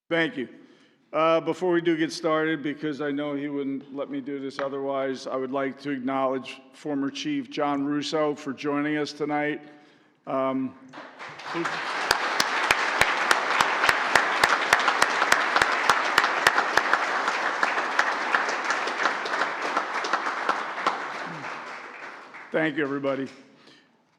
Thank you. Before we do get started, because I know he wouldn't let me do this otherwise, I would like to acknowledge former Chief John Russo for joining us tonight. He- Thank you, everybody.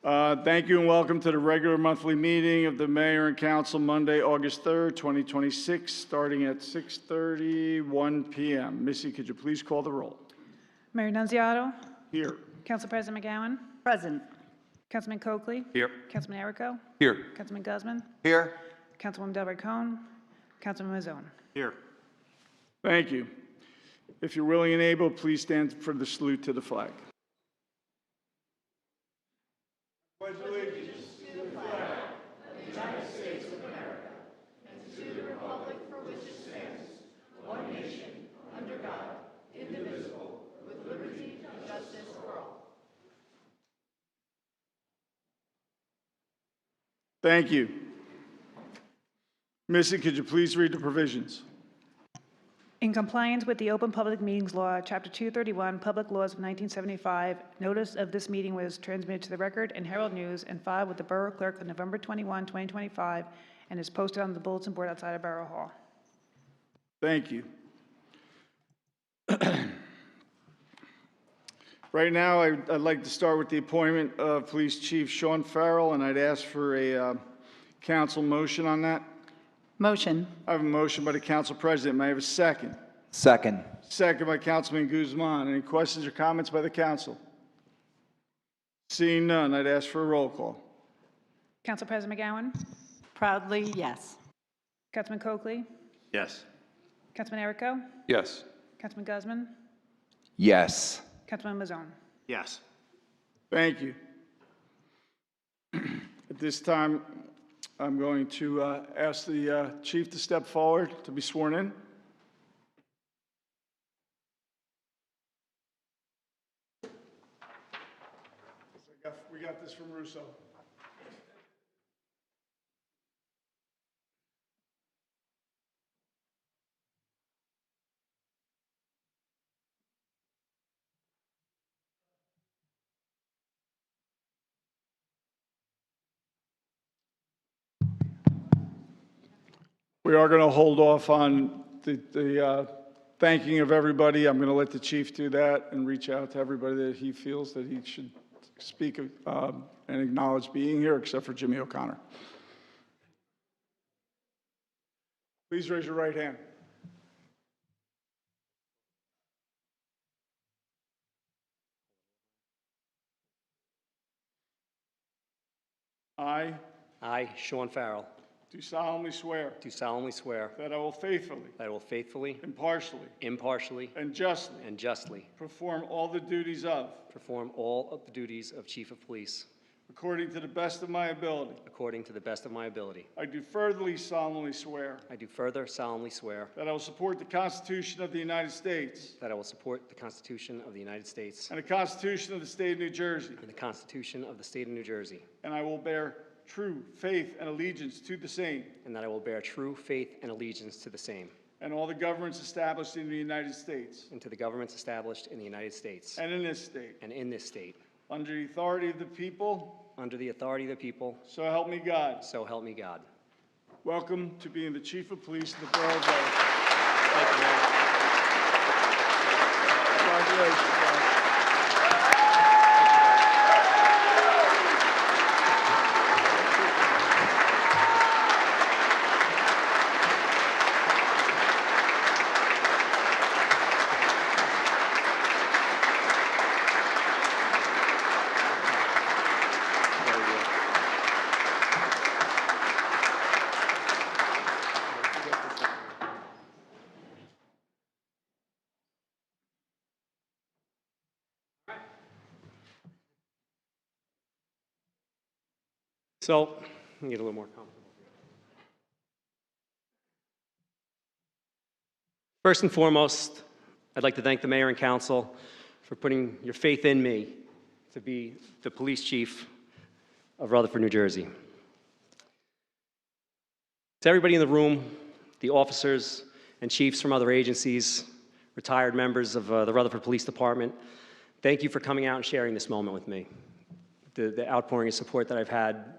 Thank you and welcome to the regular monthly meeting of the Mayor and Council Monday, August 3rd, 2026, starting at 6:31 p.m. Missy, could you please call the roll? Mayor Nunziato. Here. Council President McGowan. Present. Councilman Coakley. Here. Councilman Errico. Here. Councilman Guzman. Here. Councilwoman Delbert Cohn. Councilman Mazzone. Here. Thank you. If you're willing and able, please stand for the salute to the flag. Pledge allegiance. Thank you. Missy, could you please read the provisions? In compliance with the Open Public Meetings Law, Chapter 231, Public Laws of 1975, notice of this meeting was transmitted to the Record and Herald News and filed with the Borough Clerk on November 21, 2025, and is posted on the bulletin board outside of Borough Hall. Thank you. Right now, I'd like to start with the appointment of Police Chief Sean Farrell, and I'd ask for a council motion on that. Motion. I have a motion by the council president. May I have a second? Second. Second by Councilman Guzman. Any questions or comments by the council? Seeing none, I'd ask for a roll call. Council President McGowan. Proudly, yes. Councilman Coakley. Yes. Councilman Errico. Yes. Councilman Guzman. Yes. Councilman Mazzone. Yes. Thank you. At this time, I'm going to ask the chief to step forward to be sworn in. We got this from Russo. We are going to hold off on the thanking of everybody. I'm going to let the chief do that and reach out to everybody that he feels that he should speak and acknowledge being here, except for Jimmy O'Connor. Please raise your right hand. I, Sean Farrell, Do solemnly swear do solemnly swear that I will faithfully, that I will faithfully, impartially, and justly justly perform all the duties of, perform all of the duties of Chief of Police according to the best of my ability. according to the best of my ability. I do furtherly solemnly swear I do further solemnly swear that I will support the Constitution of the United States that I will support the Constitution of the United States and the Constitution of the State of New Jersey, and the Constitution of the State of New Jersey, and I will bear true faith and allegiance to the same and that I will bear true faith and allegiance to the same and all the governments established in the United States and to the governments established in the United States and in this state, and in this state, under the authority of the people, under the authority of the people, so help me God. so help me God. Welcome to being the Chief of Police of the Borough of Berwick. Thank you, Mayor. Congratulations, guys. Very good. So, let me get a little more comfortable. First and foremost, I'd like to thank the mayor and council for putting your faith in me to be the police chief of Rutherford, New Jersey. To everybody in the room, the officers and chiefs from other agencies, retired members of the Rutherford Police Department, thank you for coming out and sharing this moment with me. The outpouring of support that I've had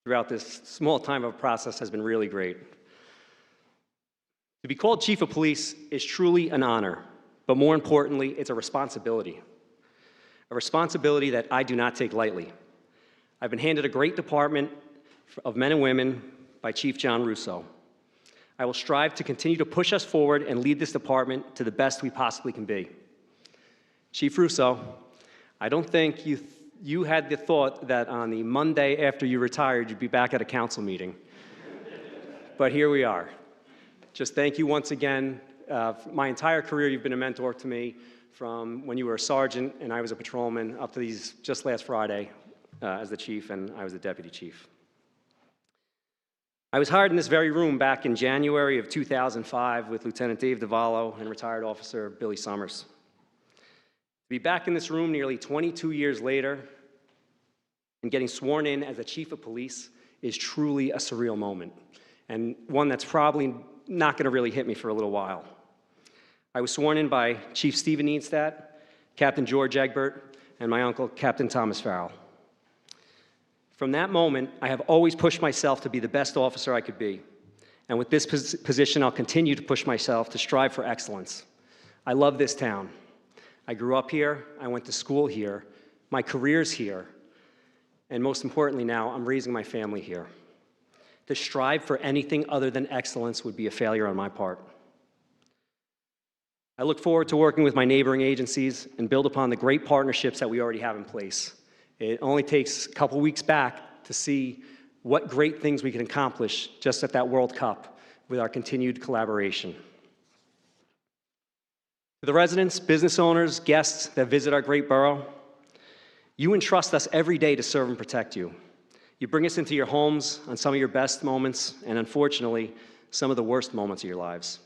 throughout this small time of a process has been really great. To be called Chief of Police is truly an honor, but more importantly, it's a responsibility that I do not take lightly. I've been handed a great department of men and women by Chief John Russo. I will strive to continue to push us forward and lead this department to the best we possibly can be. Chief Russo, I don't think you had the thought that on the Monday after you retired, you'd be back at a council meeting. But here we are. Just thank you once again. My entire career, you've been a mentor to me, from when you were a sergeant and I was a patrolman up to these just last Friday as the chief, and I was the deputy chief. I was hired in this very room back in January of 2005 with Lieutenant Dave DeVallo and retired officer Billy Summers. To be back in this room nearly 22 years later and getting sworn in as a chief of police is truly a surreal moment, and one that's probably not going to really hit me for a little while. I was sworn in by Chief Stephen Eadstadt, Captain George Egbert, and my uncle, Captain Thomas Farrell. From that moment, I have always pushed myself to be the best officer I could be. And with this position, I'll continue to push myself to strive for excellence. I love this town. I grew up here, I went to school here, my career's here, and most importantly now, I'm raising my family here. To strive for anything other than excellence would be a failure on my part. I look forward to working with my neighboring agencies and build upon the great partnerships that we already have in place. It only takes a couple weeks back to see what great things we can accomplish just at that World Cup with our continued collaboration. To the residents, business owners, guests that visit our great borough, you entrust us every day to serve and protect you. You bring us into your homes on some of your best moments and, unfortunately, some of the worst moments of your lives.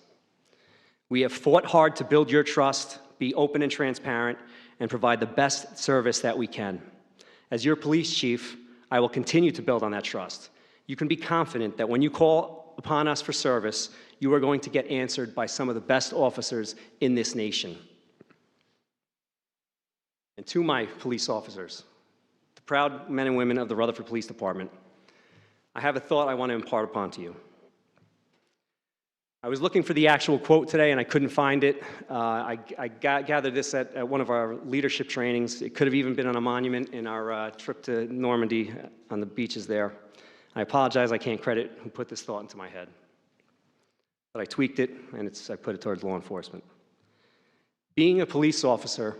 We have fought hard to build your trust, be open and transparent, and provide the best service that we can. As your police chief, I will continue to build on that trust. You can be confident that when you call upon us for service, you are going to get answered by some of the best officers in this nation. And to my police officers, the proud men and women of the Rutherford Police Department, I have a thought I want to impart upon to you. I was looking for the actual quote today and I couldn't find it. I gathered this at one of our leadership trainings. It could have even been on a monument in our trip to Normandy on the beaches there. I apologize, I can't credit who put this thought into my head. But I tweaked it and I put it towards law enforcement. Being a police officer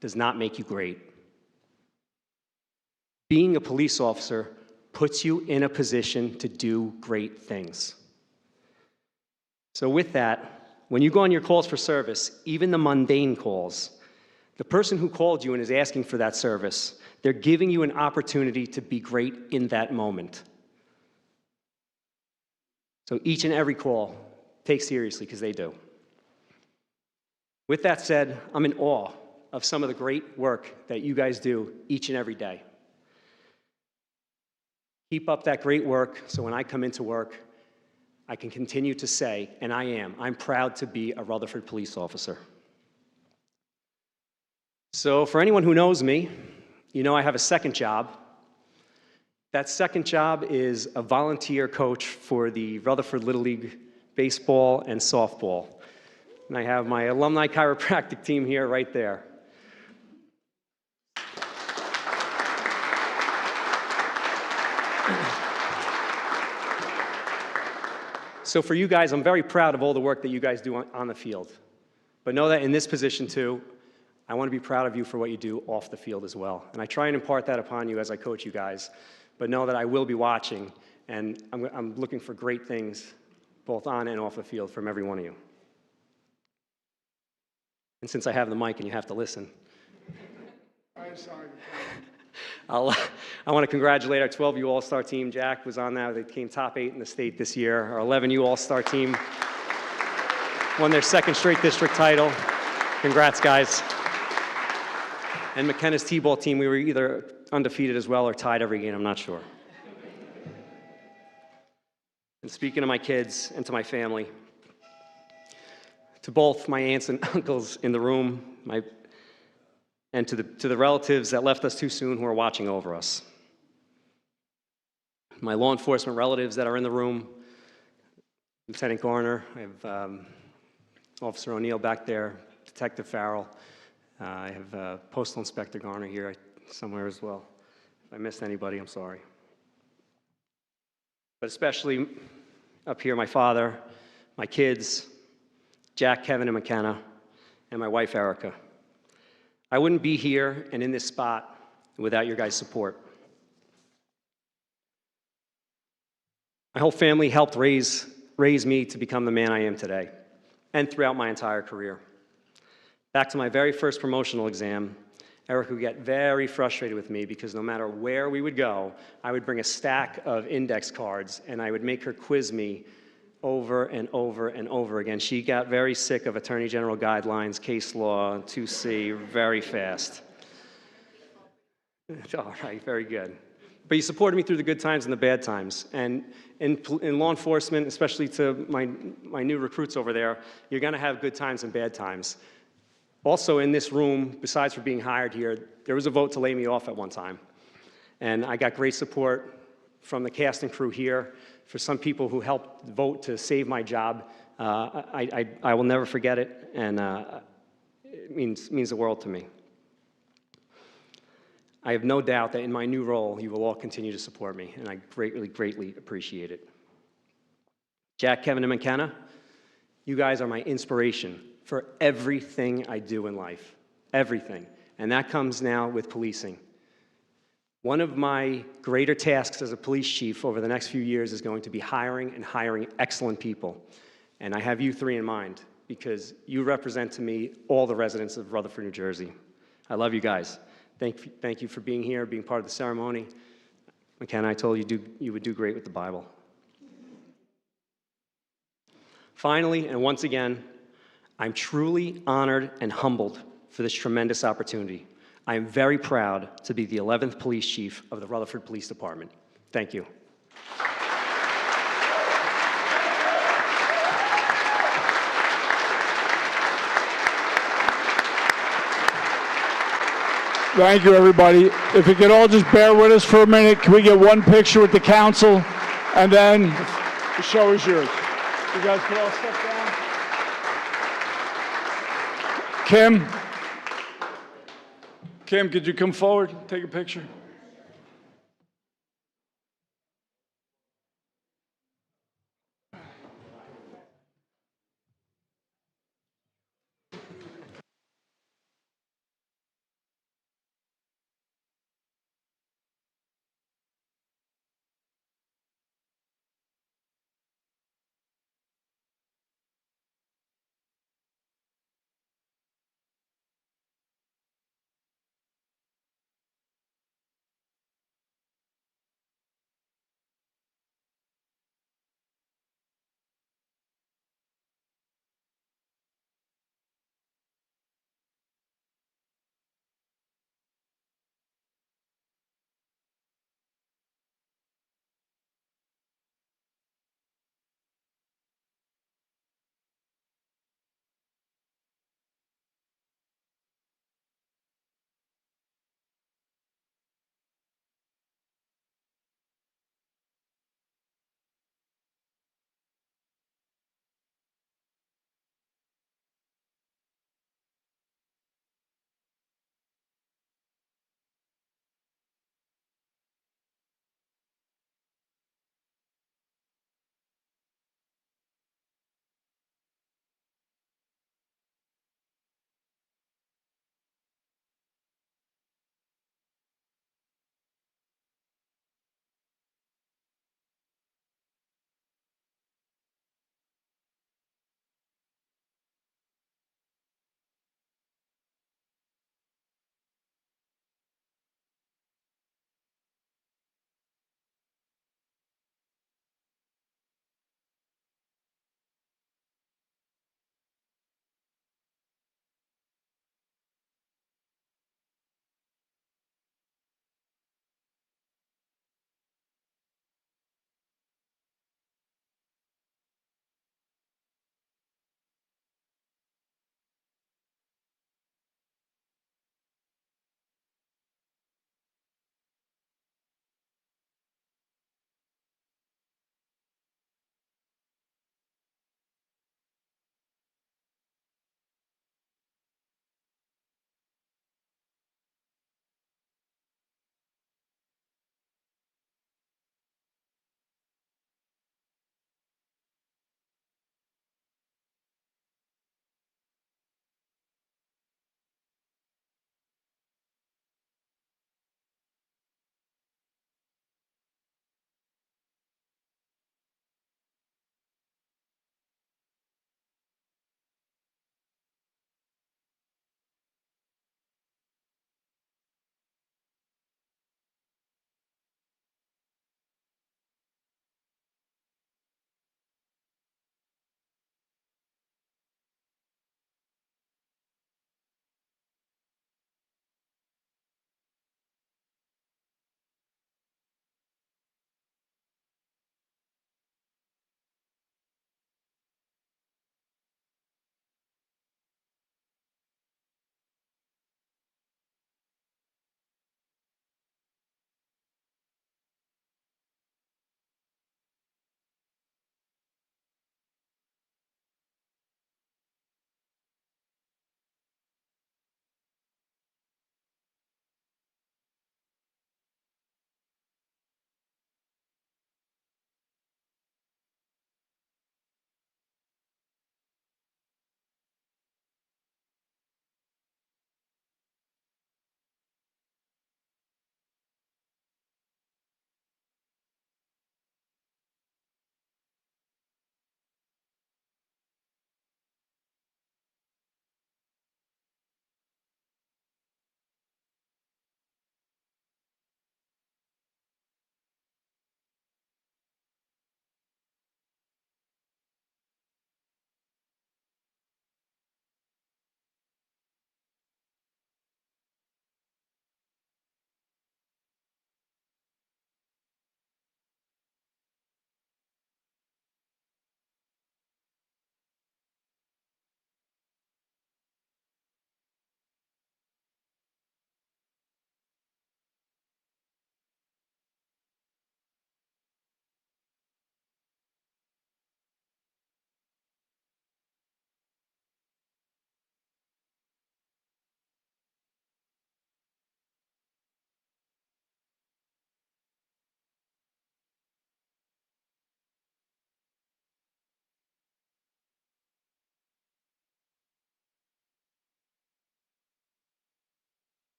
does not make you great. Being a police officer puts you in a position to do great things. So with that, when you go on your calls for service, even the mundane calls, the person who called you and is asking for that service, they're giving you an opportunity to be great in that moment. So each and every call, take seriously, because they do. With that said, I'm in awe of some of the great work that you guys do each and every day. Keep up that great work so when I come into work, I can continue to say, and I'm proud to be a Rutherford police officer. So for anyone who knows me, you know I have a second job. That second job is a volunteer coach for the Rutherford Little League baseball and softball. And I have my alumni chiropractic team here right there. So for you guys, I'm very proud of all the work that you guys do on the field. But know that in this position too, I want to be proud of you for what you do off the field as well. And I try and impart that upon you as I coach you guys. But know that I will be watching, and I'm looking for great things both on and off the field from every one of you. And since I have the mic and you have to listen, I'm sorry. I want to congratulate our 12U All-Star team. Jack was on that. They came top 8 in the state this year. Our 11U All-Star team won their second straight district title. Congrats, guys. And McKenna's T-ball team, we were either undefeated as well or tied every game. I'm not sure. And speaking to my kids and to my family, to both my aunts and uncles in the room, and to the relatives that left us too soon who are watching over us. My law enforcement relatives that are in the room, Lieutenant Garner, I have Officer O'Neill back there, Detective Farrell. I have Postal Inspector Garner here somewhere as well. If I missed anybody, I'm sorry. But especially up here, my father, my kids, Jack, Kevin, and McKenna, and my wife, Erica. I wouldn't be here and in this spot without your guys' support. My whole family helped raise me to become the man I am today, and throughout my entire career. Back to my very first promotional exam, Erica would get very frustrated with me because no matter where we would go, I would bring a stack of index cards and I would make her quiz me over and over and over again. She got very sick of Attorney General guidelines, case law, 2C, very fast. All right, very good. But you supported me through the good times and the bad times. And in law enforcement, especially to my new recruits over there, you're gonna have good times and bad times. Also in this room, besides for being hired here, there was a vote to lay me off at one time. And I got great support from the cast and crew here. For some people who helped vote to save my job, I will never forget it, and it means the world to me. I have no doubt that in my new role, you will all continue to support me, and I greatly appreciate it. Jack, Kevin, and McKenna, you guys are my inspiration for everything I do in life, everything. And that comes now with policing. One of my greater tasks as a police chief over the next few years is going to be hiring excellent people. And I have you three in mind because you represent to me all the residents of Rutherford, New Jersey. I love you guys. Thank you for being here, being part of the ceremony. McKenna, I told you you would do great with the Bible. Finally, and once again, I'm truly honored and humbled for this tremendous opportunity. I am very proud to be the 11th Police Chief of the Rutherford Police Department. Thank you. Thank you, everybody. If you could all just bear with us for a minute, can we get one picture with the council? And then the show is yours. You guys can all step down. Kim, could you come forward, take a picture?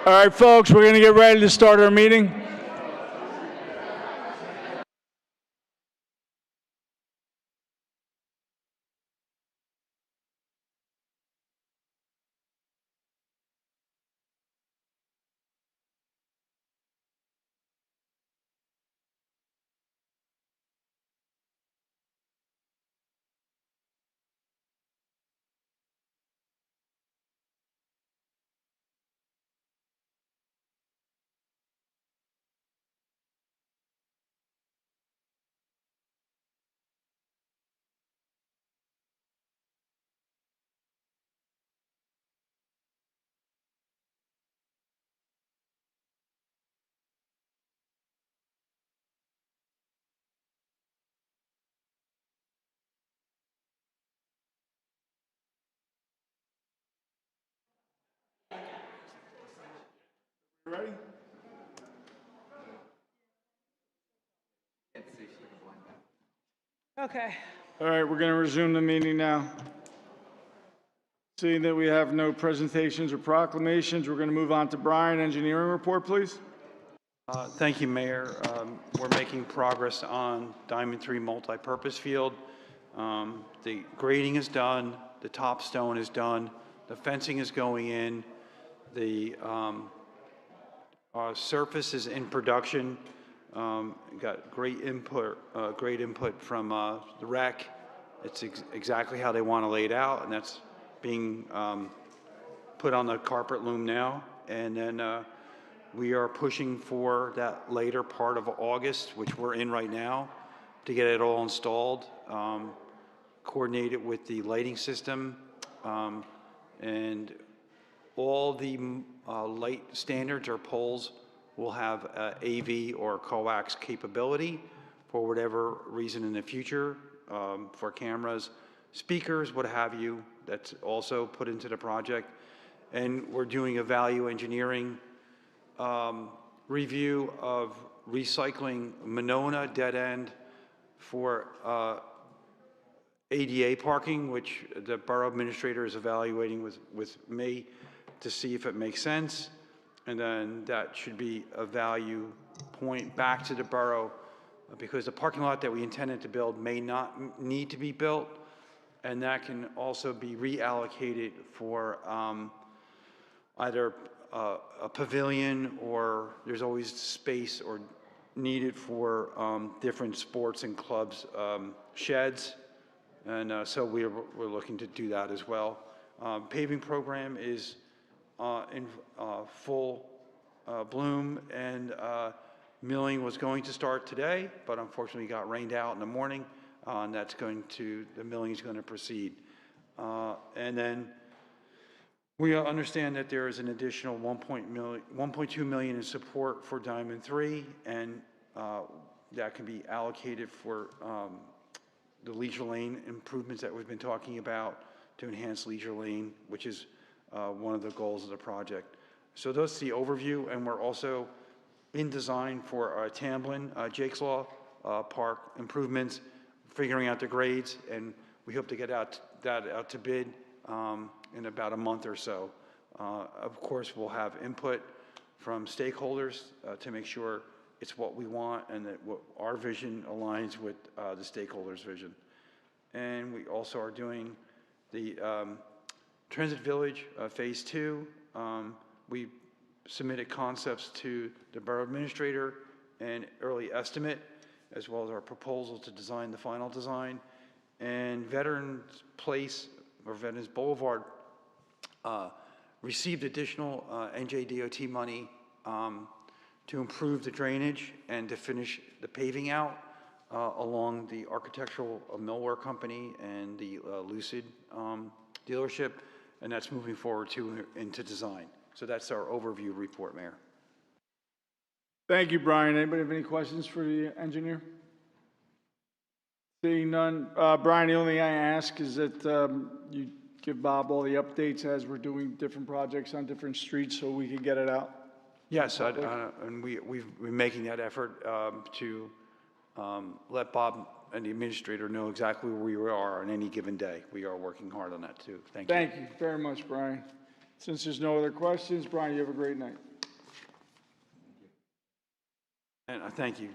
All right, folks, we're going to get ready to start our meeting. Ready? Okay. All right, we're going to resume the meeting now. Seeing that we have no presentations or proclamations, we're going to move on to Brian. Engineering report, please. Thank you, Mayor. We're making progress on Diamond 3 multipurpose field. The grading is done, the top stone is done, the fencing is going in, the surface is in production. Got great input from the rec. It's exactly how they want to lay it out, and that's being put on the carpet loom now. And then we are pushing for that later part of August, which we're in right now, to get it all installed, coordinate it with the lighting system, and all the light standards or poles will have AV or coax capability for whatever reason in the future, for cameras, speakers, what have you. That's also put into the project. And we're doing a value engineering review of recycling Monona dead end for ADA parking, which the borough administrator is evaluating with me to see if it makes sense. And then that should be a value point back to the borough, because the parking lot that we intended to build may not need to be built, and that can also be reallocated for either a pavilion, or there's always space or needed for different sports and clubs sheds, and so we're looking to do that as well. Paving program is in full bloom, and milling was going to start today, but unfortunately got rained out in the morning, and the milling is going to proceed. And then we understand that there is an additional 1.2 million in support for Diamond 3, and that can be allocated for the Leisure Lane improvements that we've been talking about to enhance Leisure Lane, which is one of the goals of the project. So that's the overview, and we're also in design for Tamblin, Jake's Law Park improvements, figuring out the grades, and we hope to get that out to bid in about a month or so. Of course, we'll have input from stakeholders to make sure it's what we want and that our vision aligns with the stakeholders' vision. And we also are doing the Transit Village Phase 2. We submitted concepts to the borough administrator and early estimate, as well as our proposal to design the final design. And Veterans Place, or Veterans Boulevard, received additional NJDOT money to improve the drainage and to finish the paving out along the architectural millwork company and the Lucid dealership, and that's moving forward into design. So that's our overview report, Mayor. Thank you, Brian. Anybody have any questions for the engineer? Seeing none. Brian, the only thing I ask is that you give Bob all the updates as we're doing different projects on different streets so we can get it out. Yes, and we're making that effort to let Bob and the administrator know exactly where we are on any given day. We are working hard on that too. Thank you. Thank you very much, Brian. Since there's no other questions, Brian, you have a great night. And I thank you.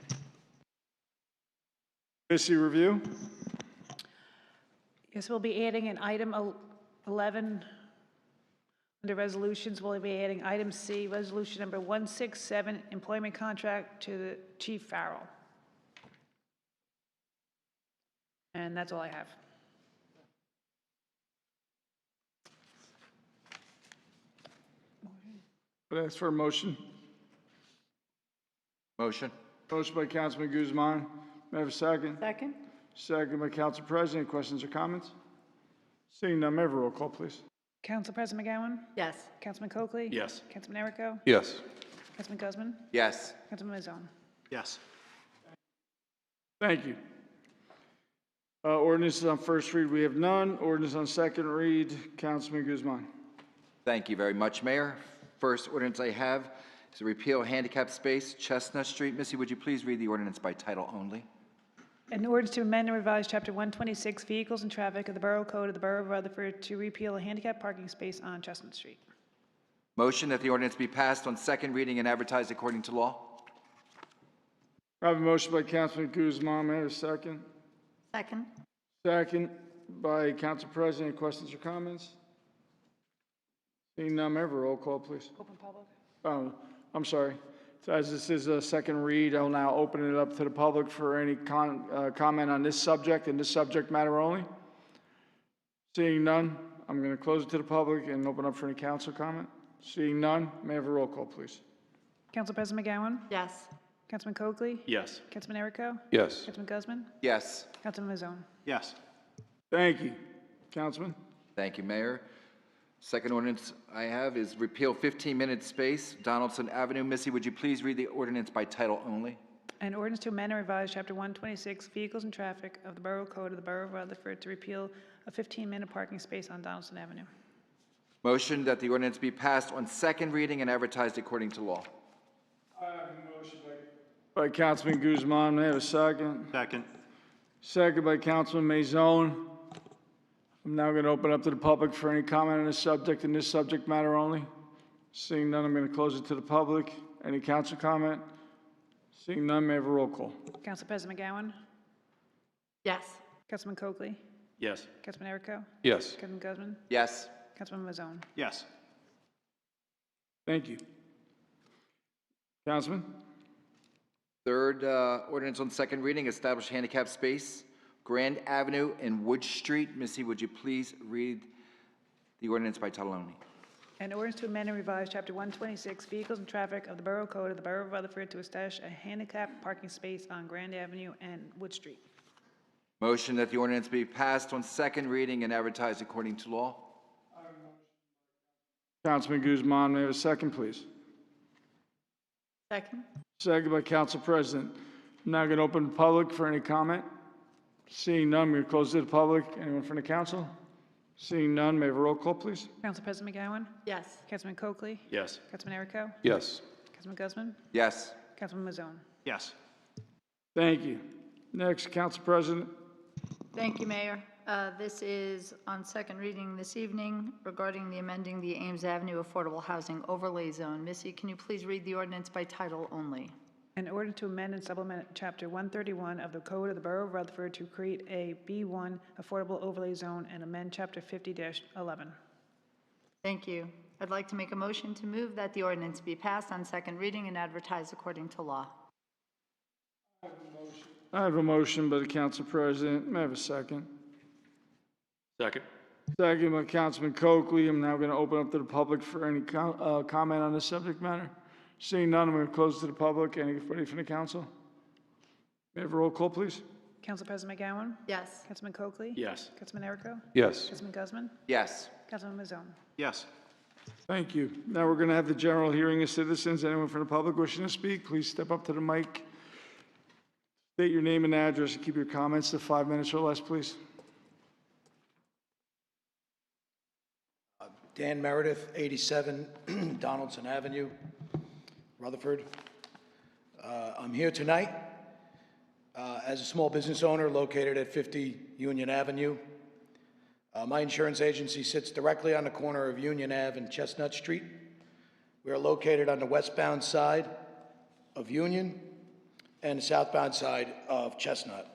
Missy, review? Yes, we'll be adding an item 11. Under resolutions, we'll be adding item C, resolution number 167, employment contract to the Chief Farrell. And that's all I have. Would ask for a motion. Motion. Motion by Councilman Guzman. May I have a second? Second? Second by Council President. Questions or comments? Seeing none, may I have a roll call, please? Council President McGowan? Yes. Councilman Coakley? Yes. Councilman Erico? Yes. Councilman Guzman? Yes. Councilman Mazzone? Yes. Thank you. Ordinances on first read, we have none. Ordinance on second read, Councilman Guzman. Thank you very much, Mayor. First ordinance I have is to repeal handicap space, Chestnut Street. Missy, would you please read the ordinance by title only? An ordinance to amend and revise Chapter 126, Vehicles and Traffic of the Borough Code of the Borough of Rutherford to repeal a handicap parking space on Chestnut Street. Motion that the ordinance be passed on second reading and advertised according to law? I have a motion by Councilman Guzman. May I have a second? Second? Second by Council President. Questions or comments? Seeing none, may I have a roll call, please? Open public. Oh, I'm sorry. So as this is a second read, I'll now open it up to the public for any comment on this subject and this subject matter only. Seeing none, I'm going to close it to the public and open up for any council comment. Seeing none, may I have a roll call, please? Council President McGowan? Yes. Councilman Coakley? Yes. Councilman Erico? Yes. Councilman Guzman? Yes. Councilman Mazzone? Yes. Thank you. Councilman? Thank you, Mayor. Second ordinance I have is repeal 15-minute space, Donaldson Avenue. Missy, would you please read the ordinance by title only? An ordinance to amend and revise Chapter 126, Vehicles and Traffic of the Borough Code of the Borough of Rutherford to repeal a 15-minute parking space on Donaldson Avenue. Motion that the ordinance be passed on second reading and advertised according to law. I have a motion by Councilman Guzman. May I have a second? Second. Second by Councilman Mazzone. I'm now going to open up to the public for any comment on this subject and this subject matter only. Seeing none, I'm going to close it to the public. Any council comment? Seeing none, may I have a roll call? Council President McGowan? Yes. Councilman Coakley? Yes. Councilman Erico? Yes. Councilman Guzman? Yes. Councilman Mazzone? Yes. Thank you. Councilman? Third ordinance on second reading, establish handicap space, Grand Avenue and Wood Street. Missy, would you please read the ordinance by title only? An ordinance to amend and revise Chapter 126, Vehicles and Traffic of the Borough Code of the Borough of Rutherford to establish a handicap parking space on Grand Avenue and Wood Street. Motion that the ordinance be passed on second reading and advertised according to law. Councilman Guzman, may I have a second, please? Second? Second by Council President. I'm now going to open the public for any comment. Seeing none, I'm going to close it to the public. Anyone from the council? Seeing none, may I have a roll call, please? Council President McGowan? Yes. Councilman Coakley? Yes. Councilman Erico? Yes. Councilman Guzman? Yes. Councilman Mazzone? Yes. Thank you. Next, Council President. Thank you, Mayor. This is on second reading this evening regarding the amending the Ames Avenue Affordable Housing Overlay Zone. Missy, can you please read the ordinance by title only? An ordinance to amend and supplement Chapter 131 of the Code of the Borough of Rutherford to create a B1 Affordable Overlay Zone and amend Chapter 50-11. Thank you. I'd like to make a motion to move that the ordinance be passed on second reading and advertised according to law. I have a motion by the Council President. May I have a second? Second. Second by Councilman Coakley. I'm now going to open up to the public for any comment on this subject matter. Seeing none, I'm going to close to the public. Anybody from the council? May I have a roll call, please? Council President McGowan? Yes. Councilman Coakley? Yes. Councilman Erico? Yes. Councilman Guzman? Yes. Councilman Mazzone? Yes. Thank you. Now we're going to have the general hearing of citizens. Anyone from the public wishing to speak, please step up to the mic. State your name and address and keep your comments to 5 minutes or less, please. Dan Meredith, 87 Donaldson Avenue, Rutherford. I'm here tonight as a small business owner located at 50 Union Avenue. My insurance agency sits directly on the corner of Union Ave and Chestnut Street. We are located on the westbound side of Union and the southbound side of Chestnut.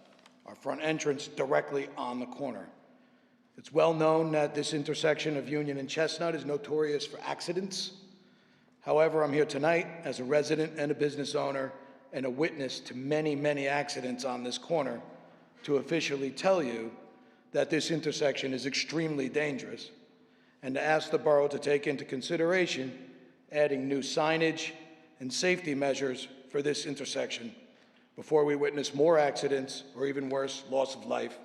Our front entrance directly on the corner. It's well known that this intersection of Union and Chestnut is notorious for accidents. However, I'm here tonight as a resident and a business owner and a witness to many, many accidents on this corner to officially tell you that this intersection is extremely dangerous and to ask the borough to take into consideration adding new signage and safety measures for this intersection before we witness more accidents or even worse, loss of life.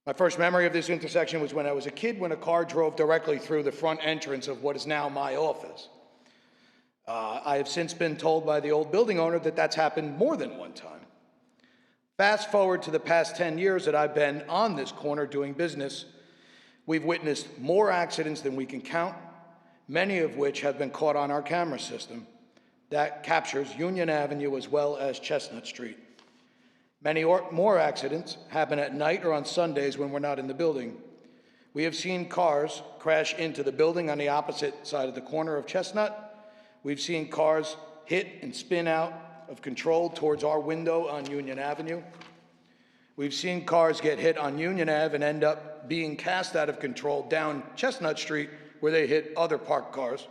My first memory of this intersection was when I was a kid when a car drove directly through the front entrance of what is now my office. I have since been told by the old building owner that that's happened more than one time. Fast forward to the past 10 years that I've been on this corner doing business, we've witnessed more accidents than we can count, many of which have been caught on our camera system that captures Union Avenue as well as Chestnut Street. Many more accidents happen at night or on Sundays when we're not in the building. We have seen cars crash into the building on the opposite side of the corner of Chestnut. We've seen cars hit and spin out of control towards our window on Union Avenue. We've seen cars get hit on Union Ave and end up being cast out of control down Chestnut Street where they hit other parked cars.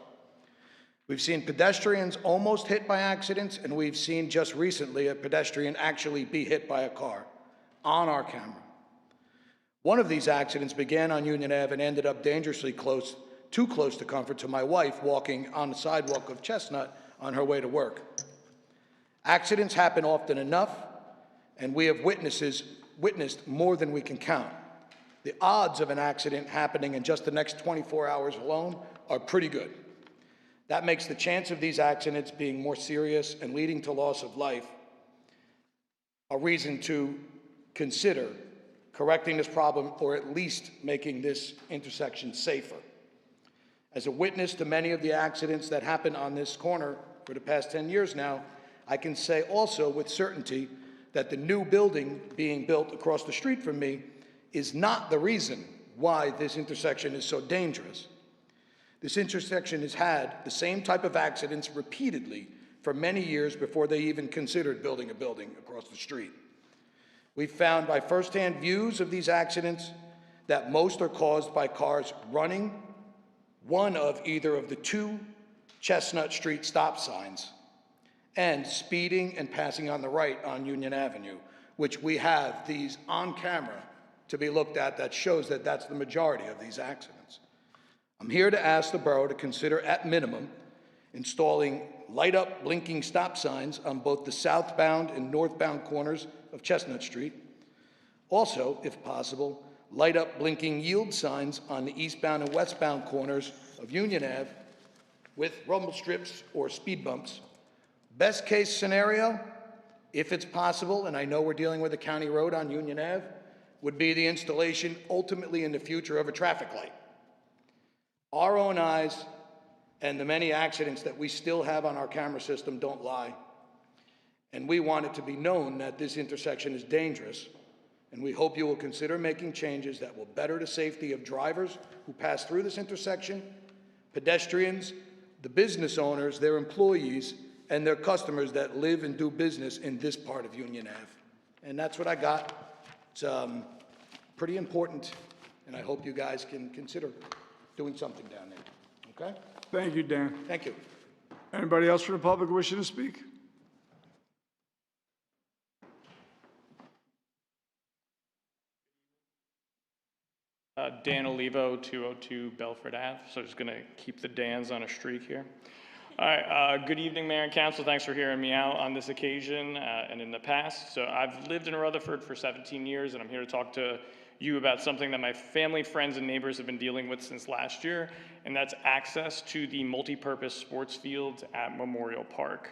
We've seen pedestrians almost hit by accidents, and we've seen just recently a pedestrian actually be hit by a car on our camera. One of these accidents began on Union Ave and ended up dangerously close, too close to comfort to my wife walking on the sidewalk of Chestnut on her way to work. Accidents happen often enough, and we have witnessed more than we can count. The odds of an accident happening in just the next 24 hours alone are pretty good. That makes the chance of these accidents being more serious and leading to loss of life a reason to consider correcting this problem or at least making this intersection safer. As a witness to many of the accidents that happen on this corner for the past 10 years now, I can say also with certainty that the new building being built across the street from me is not the reason why this intersection is so dangerous. This intersection has had the same type of accidents repeatedly for many years before they even considered building a building across the street. We've found by firsthand views of these accidents that most are caused by cars running one of either of the two Chestnut Street stop signs and speeding and passing on the right on Union Avenue, which we have these on camera to be looked at that shows that that's the majority of these accidents. I'm here to ask the borough to consider, at minimum, installing light-up blinking stop signs on both the southbound and northbound corners of Chestnut Street. Also, if possible, light-up blinking yield signs on the eastbound and westbound corners of Union Ave with rumble strips or speed bumps. Best case scenario, if it's possible, and I know we're dealing with a county road on Union Ave, would be the installation ultimately in the future of a traffic light. Our own eyes and the many accidents that we still have on our camera system don't lie. And we want it to be known that this intersection is dangerous. And we hope you will consider making changes that will better the safety of drivers who pass through this intersection, pedestrians, the business owners, their employees, and their customers that live and do business in this part of Union Ave. And that's what I got. It's pretty important, and I hope you guys can consider doing something down there, okay? Thank you, Dan. Thank you. Anybody else from the public wishing to speak? Dan Olivo, 202 Belford Ave. So just going to keep the Dans on a streak here. All right, good evening, Mayor and Council. Thanks for hearing me out on this occasion and in the past. So I've lived in Rutherford for 17 years, and I'm here to talk to you about something that my family, friends, and neighbors have been dealing with since last year, and that's access to the multi-purpose sports fields at Memorial Park.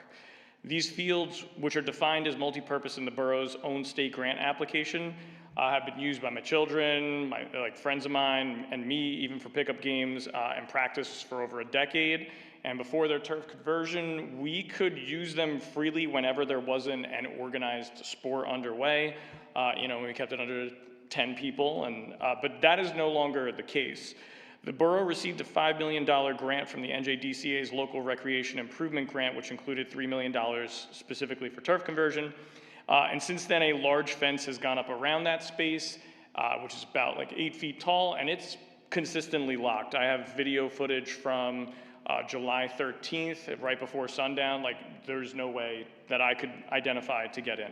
These fields, which are defined as multi-purpose in the borough's own state grant application, have been used by my children, friends of mine, and me, even for pickup games and practice for over a decade. And before their turf conversion, we could use them freely whenever there wasn't an organized sport underway. We kept it under 10 people, but that is no longer the case. The borough received a $5 million grant from the NJDCA's Local Recreation Improvement Grant, which included $3 million specifically for turf conversion. And since then, a large fence has gone up around that space, which is about like 8 feet tall, and it's consistently locked. I have video footage from July 13th, right before sundown. Like, there's no way that I could identify to get in.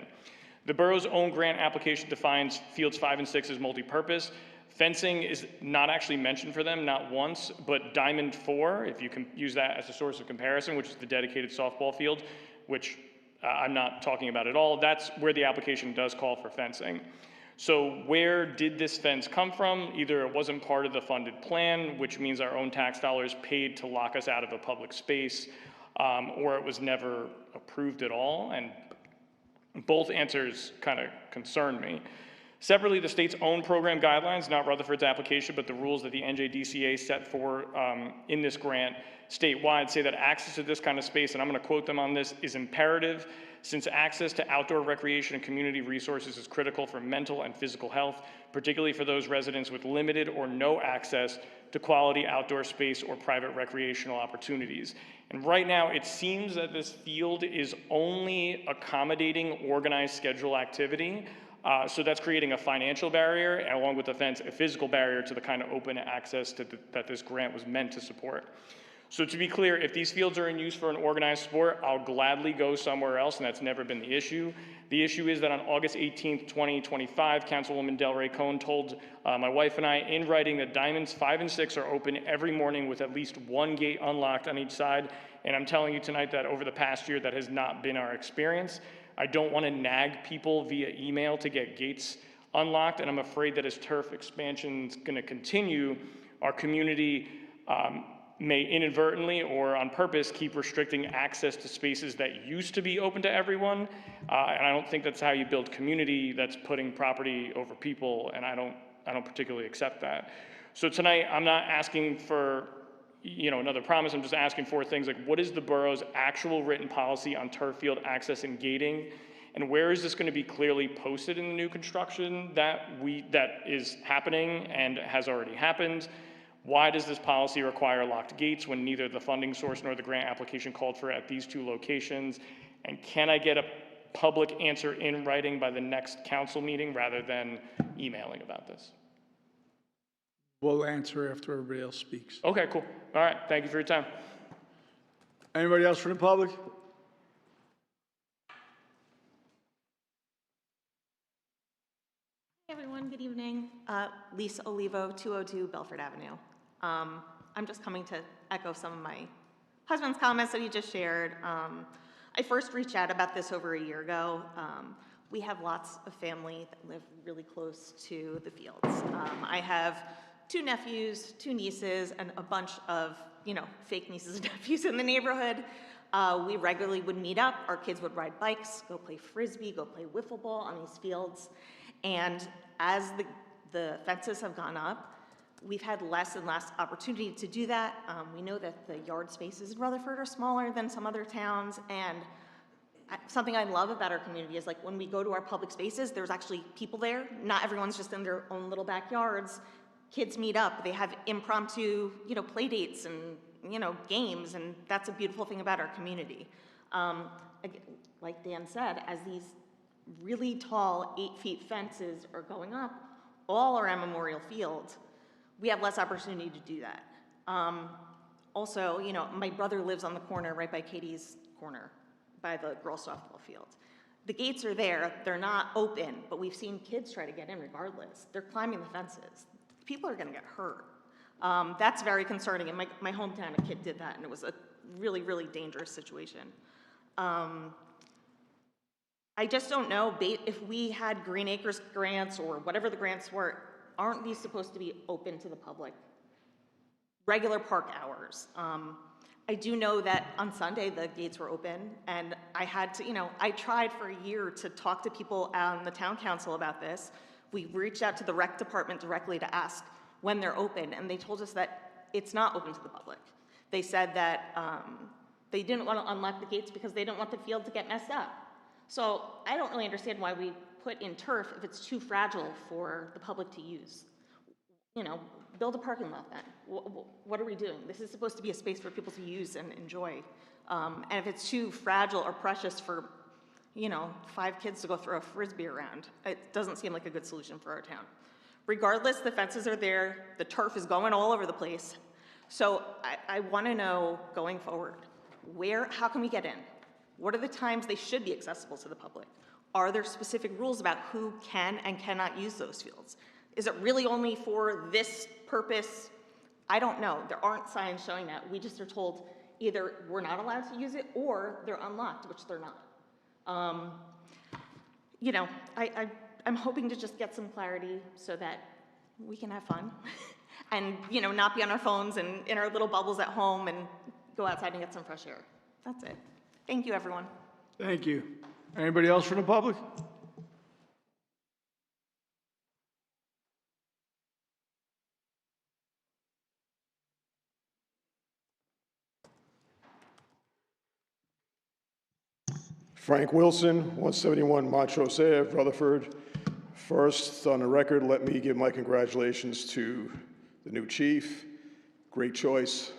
The borough's own grant application defines fields 5 and 6 as multi-purpose. Fencing is not actually mentioned for them, not once, but Diamond 4, if you can use that as a source of comparison, which is the dedicated softball field, which I'm not talking about at all, that's where the application does call for fencing. So where did this fence come from? Either it wasn't part of the funded plan, which means our own tax dollars paid to lock us out of a public space, or it was never approved at all, and both answers kind of concern me. Separately, the state's own program guidelines, not Rutherford's application, but the rules that the NJDCA set for in this grant statewide say that access to this kind of space, and I'm going to quote them on this, is imperative since access to outdoor recreation and community resources is critical for mental and physical health, particularly for those residents with limited or no access to quality outdoor space or private recreational opportunities. And right now, it seems that this field is only accommodating organized schedule activity. So that's creating a financial barrier, and along with the fence, a physical barrier to the kind of open access that this grant was meant to support. So to be clear, if these fields are in use for an organized sport, I'll gladly go somewhere else, and that's never been the issue. The issue is that on August 18th, 2025, Councilwoman Delray Cohn told my wife and I in writing that Diamonds 5 and 6 are open every morning with at least one gate unlocked on each side. And I'm telling you tonight that over the past year, that has not been our experience. I don't want to nag people via email to get gates unlocked, and I'm afraid that as turf expansion is going to continue, our community may inadvertently or on purpose keep restricting access to spaces that used to be open to everyone, and I don't think that's how you build community. That's putting property over people, and I don't particularly accept that. So tonight, I'm not asking for another promise. I'm just asking for things like, what is the borough's actual written policy on turf field access and gating? And where is this going to be clearly posted in the new construction that is happening and has already happened? Why does this policy require locked gates when neither the funding source nor the grant application called for at these 2 locations? And can I get a public answer in writing by the next council meeting rather than emailing about this? We'll answer after everybody else speaks. Okay, cool. All right, thank you for your time. Anybody else from the public? Hey everyone, good evening. Lisa Olivo, 202 Belford Avenue. I'm just coming to echo some of my husband's comments that he just shared. I first reached out about this over a year ago. We have lots of family that live really close to the fields. I have 2 nephews, 2 nieces, and a bunch of, fake nieces and nephews in the neighborhood. We regularly would meet up. Our kids would ride bikes, go play Frisbee, go play wiffle ball on these fields. And as the fences have gone up, we've had less and less opportunity to do that. We know that the yard spaces in Rutherford are smaller than some other towns, and something I love about our community is like when we go to our public spaces, there's actually people there. Not everyone's just in their own little backyards. Kids meet up, they have impromptu, play dates and, games, and that's a beautiful thing about our community. Again, like Dan said, as these really tall 8-foot fences are going up all around Memorial Field, we have less opportunity to do that. Also, my brother lives on the corner right by Katie's corner, by the girls softball field. The gates are there, they're not open, but we've seen kids try to get in regardless. They're climbing the fences. People are gonna get hurt. That's very concerning. In my hometown, a kid did that, and it was a really, really dangerous situation. I just don't know, if we had Green Acres grants or whatever the grants were, aren't these supposed to be open to the public? Regular park hours. I do know that on Sunday, the gates were open, and I had to, I tried for a year to talk to people on the town council about this. We reached out to the rec department directly to ask when they're open, and they told us that it's not open to the public. They said that they didn't want to unlock the gates because they didn't want the field to get messed up. So I don't really understand why we put in turf if it's too fragile for the public to use. build a parking lot then. What are we doing? This is supposed to be a space for people to use and enjoy. And if it's too fragile or precious for, 5 kids to go throw a Frisbee around, it doesn't seem like a good solution for our town. Regardless, the fences are there, the turf is going all over the place. So I want to know, going forward, how can we get in? What are the times they should be accessible to the public? Are there specific rules about who can and cannot use those fields? Is it really only for this purpose? I don't know. There aren't signs showing that. We just are told either we're not allowed to use it or they're unlocked, which they're not. I'm hoping to just get some clarity so that we can have fun and, not be on our phones and in our little bubbles at home and go outside and get some fresh air. That's it. Thank you, everyone. Thank you. Anybody else from the public? Frank Wilson, 171 Montrose Ave, Rutherford. First, on the record, let me give my congratulations to the new chief. Great choice.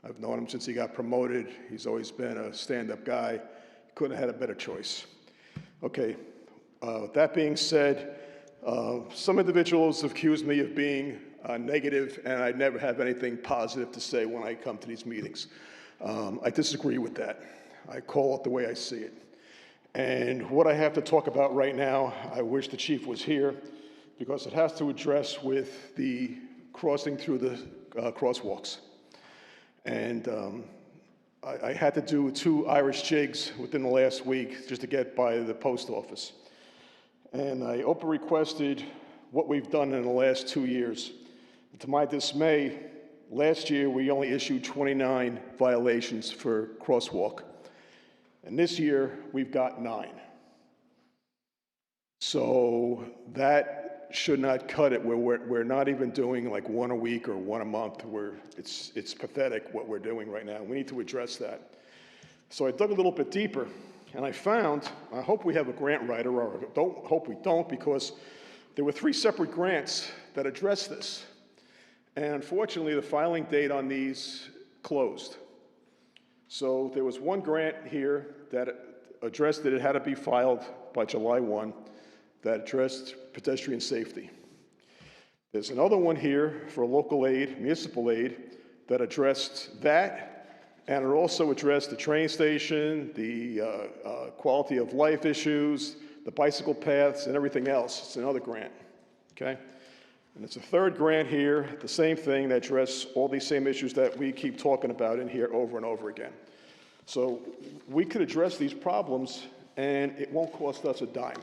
I've known him since he got promoted. He's always been a stand-up guy. Couldn't have had a better choice. Okay, with that being said, some individuals have accused me of being negative, and I never have anything positive to say when I come to these meetings. I disagree with that. I call it the way I see it. And what I have to talk about right now, I wish the chief was here, because it has to address with the crossing through the crosswalks. And I had to do 2 Irish jigs within the last week just to get by the post office. And I open requested what we've done in the last 2 years. To my dismay, last year we only issued 29 violations for crosswalk. And this year, we've got 9. So that should not cut it. We're not even doing like 1 a week or 1 a month. It's pathetic what we're doing right now. We need to address that. So I dug a little bit deeper, and I found, I hope we have a grant writer, or don't hope we don't, because there were 3 separate grants that address this. And unfortunately, the filing date on these closed. So there was 1 grant here that addressed that it had to be filed by July 1 that addressed pedestrian safety. There's another one here for local aid, municipal aid, that addressed that, and it also addressed the train station, the quality of life issues, the bicycle paths, and everything else. It's another grant, okay? And it's a 3rd grant here, the same thing, that addresses all these same issues that we keep talking about in here over and over again. So we could address these problems, and it won't cost us a dime.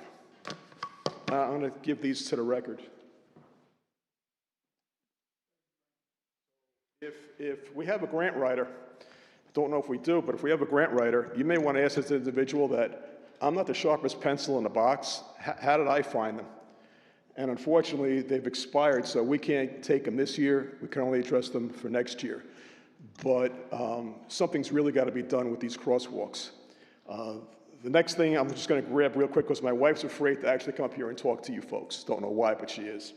I'm going to give these to the record. If we have a grant writer, I don't know if we do, but if we have a grant writer, you may want to ask this individual that, I'm not the sharpest pencil in the box. How did I find them? And unfortunately, they've expired, so we can't take them this year. We can only address them for next year. But something's really got to be done with these crosswalks. The next thing I'm just going to grab real quick, because my wife's afraid to actually come up here and talk to you folks. Don't know why, but she is.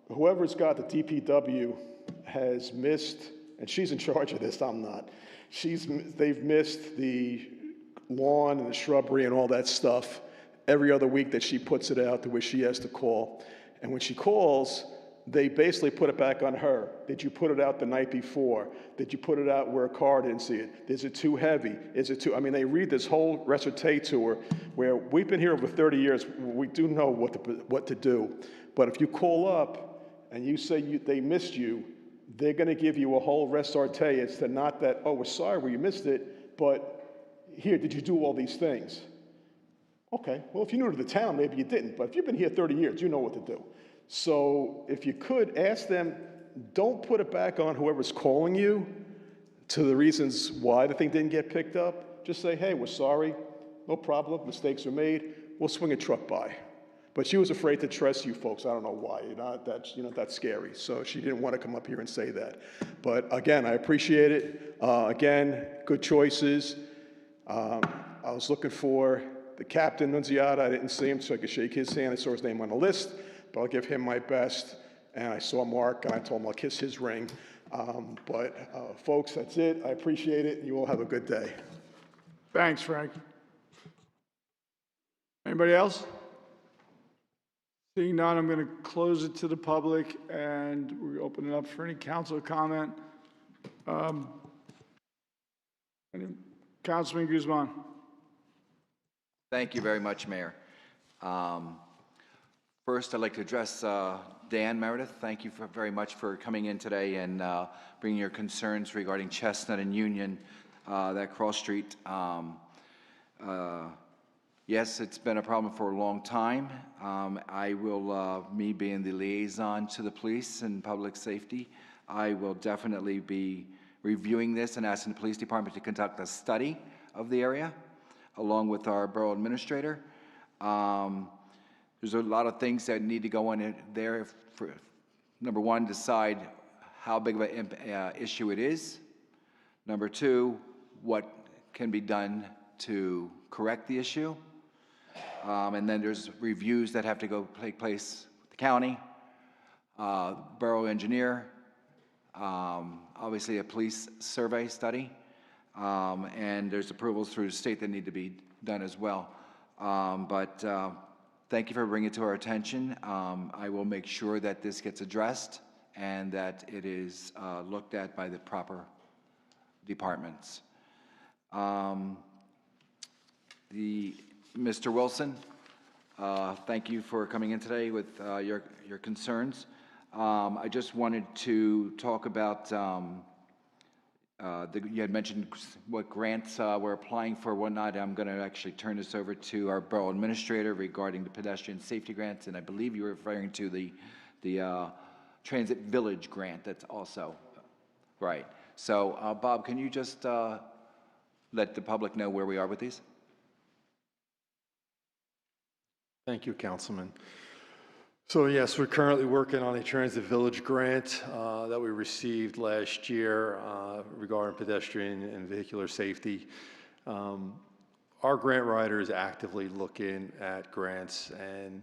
Whoever's got the DPW has missed, and she's in charge of this, I'm not. They've missed the lawn and the shrubbery and all that stuff every other week that she puts it out to where she has to call. And when she calls, they basically put it back on her. Did you put it out the night before? Did you put it out where a car didn't see it? Is it too heavy? Is it too, I mean, they read this whole recite to her, where we've been here over 30 years, we do know what to do. But if you call up and you say they missed you, they're gonna give you a whole recite. It's to not that, oh, we're sorry you missed it, but here, did you do all these things? Okay, well, if you're new to the town, maybe you didn't, but if you've been here 30 years, you know what to do. So if you could, ask them, don't put it back on whoever's calling you to the reasons why the thing didn't get picked up. Just say, hey, we're sorry, no problem, mistakes are made, we'll swing a truck by. But she was afraid to trust you folks, I don't know why, that's scary. So she didn't want to come up here and say that. But again, I appreciate it. Again, good choices. I was looking for the captain, Nunziata. I didn't see him, so I could shake his hand. I saw his name on the list, but I'll give him my best. and I saw Mark, and I told him I'll kiss his ring. Folks, that's it. I appreciate it, and you all have a good day. Thanks, Frank. Anybody else? Seeing none, I'm going to close it to the public, and we open it up for any council comment. Councilman Guzman. Thank you very much, Mayor. First, I'd like to address Dan Meredith. Thank you very much for coming in today and bringing your concerns regarding Chestnut and Union, that cross street. Yes, it's been a problem for a long time. I will, me being the liaison to the police and public safety, I will definitely be reviewing this and asking the police department to conduct a study of the area, along with our borough administrator. There's a lot of things that need to go in there. For, number one, decide how big of an issue it is. Number two, what can be done to correct the issue. And then there's reviews that have to go take place with the county, borough engineer, obviously a police survey study, and there's approvals through the state that need to be done as well. Thank you for bringing it to our attention. I will make sure that this gets addressed and that it is looked at by the proper departments. Mr. Wilson, thank you for coming in today with your concerns. I just wanted to talk about, you had mentioned what grants we're applying for, whatnot. I'm going to actually turn this over to our borough administrator regarding the pedestrian safety grants, and I believe you were referring to the Transit Village grant that's also, right. So, Bob, can you just let the public know where we are with these? Thank you, Councilman. So yes, we're currently working on a Transit Village grant that we received last year regarding pedestrian and vehicular safety. Our grant writer is actively looking at grants, and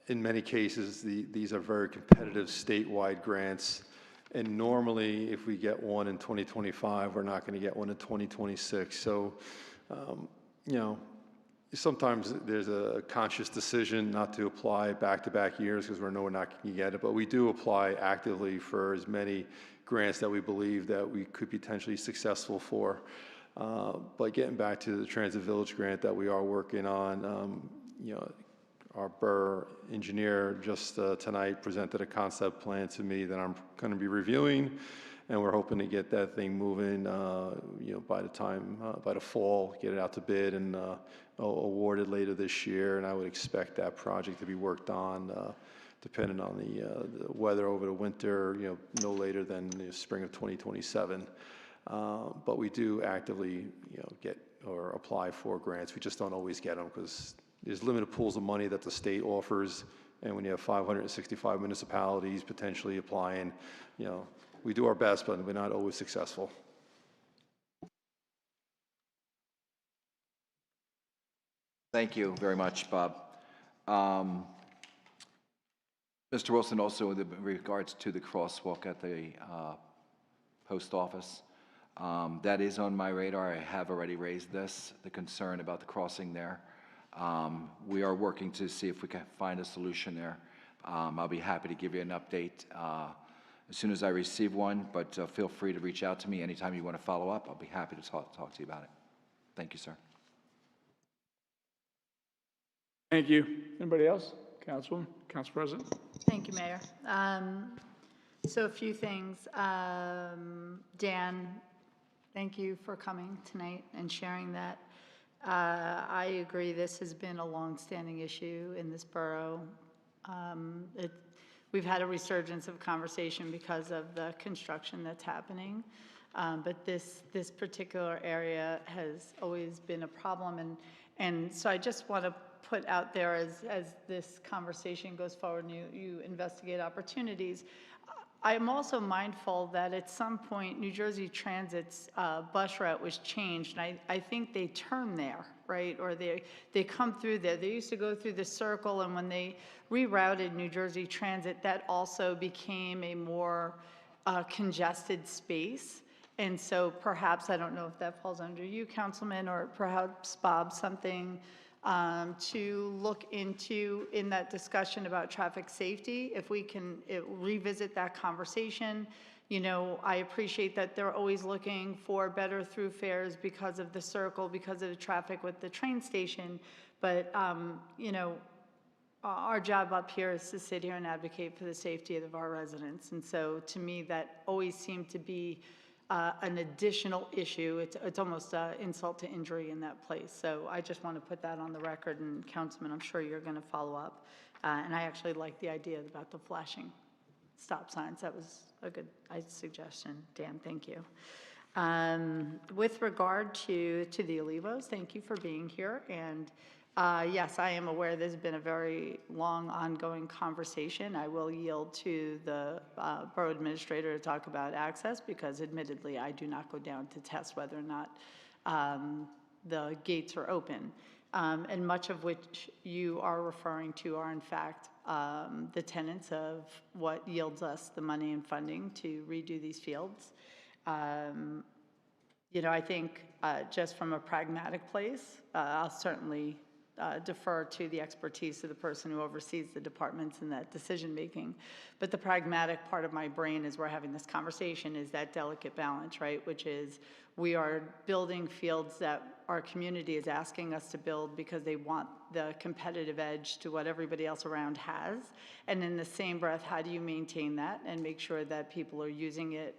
in many cases, these are very competitive statewide grants. And normally, if we get one in 2025, we're not going to get one in 2026. So, you know, sometimes there's a conscious decision not to apply back-to-back years because we know we're not going to get it, but we do apply actively for as many grants that we believe that we could be potentially successful for. But getting back to the Transit Village grant that we are working on, you know, our borough engineer just tonight presented a concept plan to me that I'm going to be reviewing, and we're hoping to get that thing moving, you know, by the fall, get it out to bid and awarded later this year. And I would expect that project to be worked on, depending on the weather over the winter, you know, no later than the spring of 2027. But we do actively, you know, get or apply for grants. We just don't always get them because there's limited pools of money that the state offers. And when you have 565 municipalities potentially applying, you know, we do our best, but we're not always successful. Thank you very much, Bob. Mr. Wilson, also in regards to the crosswalk at the post office, that is on my radar. I have already raised this, the concern about the crossing there. We are working to see if we can find a solution there. I'll be happy to give you an update as soon as I receive one, but feel free to reach out to me anytime you want to follow up. I'll be happy to talk to you about it. Thank you, sir. Thank you. Anybody else? Council President? Thank you, Mayor. So a few things. Dan, thank you for coming tonight and sharing that. I agree, this has been a long-standing issue in this borough. We've had a resurgence of conversation because of the construction that's happening, but this particular area has always been a problem, and so I just want to put out there as this conversation goes forward and you investigate opportunities, I'm also mindful that at some point, New Jersey Transit's bus route was changed, and I think they turn there, right? Or they come through there. They used to go through the circle, and when they rerouted New Jersey Transit, that also became a more congested space. And so perhaps, I don't know if that falls under you, Councilman, or perhaps Bob, something to look into in that discussion about traffic safety, if we can revisit that conversation. You know, I appreciate that they're always looking for better through fares because of the circle, because of the traffic with the train station. But, you know, our job up here is to sit here and advocate for the safety of our residents. And so to me, that always seemed to be an additional issue. It's almost insult to injury in that place. So I just want to put that on the record, and Councilman, I'm sure you're going to follow up. And I actually like the idea about the flashing stop signs. That was a good suggestion. Dan, thank you. With regard to the Olivos, thank you for being here. And yes, I am aware there's been a very long ongoing conversation. I will yield to the borough administrator to talk about access, because admittedly, I do not go down to test whether or not the gates are open. And much of which you are referring to are in fact the tenants of what yields us the money and funding to redo these fields. You know, I think just from a pragmatic place, I'll certainly defer to the expertise of the person who oversees the departments in that decision-making. But the pragmatic part of my brain as we're having this conversation is that delicate balance, right? Which is we are building fields that our community is asking us to build because they want the competitive edge to what everybody else around has. And in the same breath, how do you maintain that and make sure that people are using it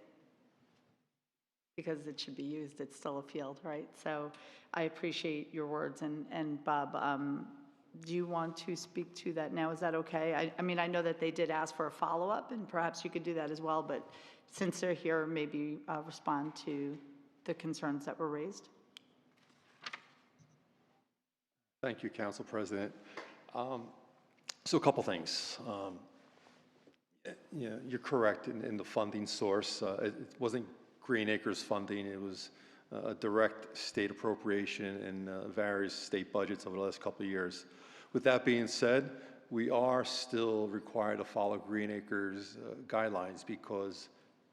because it should be used? It's still a field, right? So I appreciate your words. And Bob, do you want to speak to that now? Is that okay? I mean, I know that they did ask for a follow-up, and perhaps you could do that as well, but since they're here, maybe respond to the concerns that were raised. Thank you, Council President. So a couple things. Yeah, you're correct in the funding source. It wasn't Green Acres funding. It was a direct state appropriation in various state budgets over the last couple of years. With that being said, we are still required to follow Green Acres guidelines because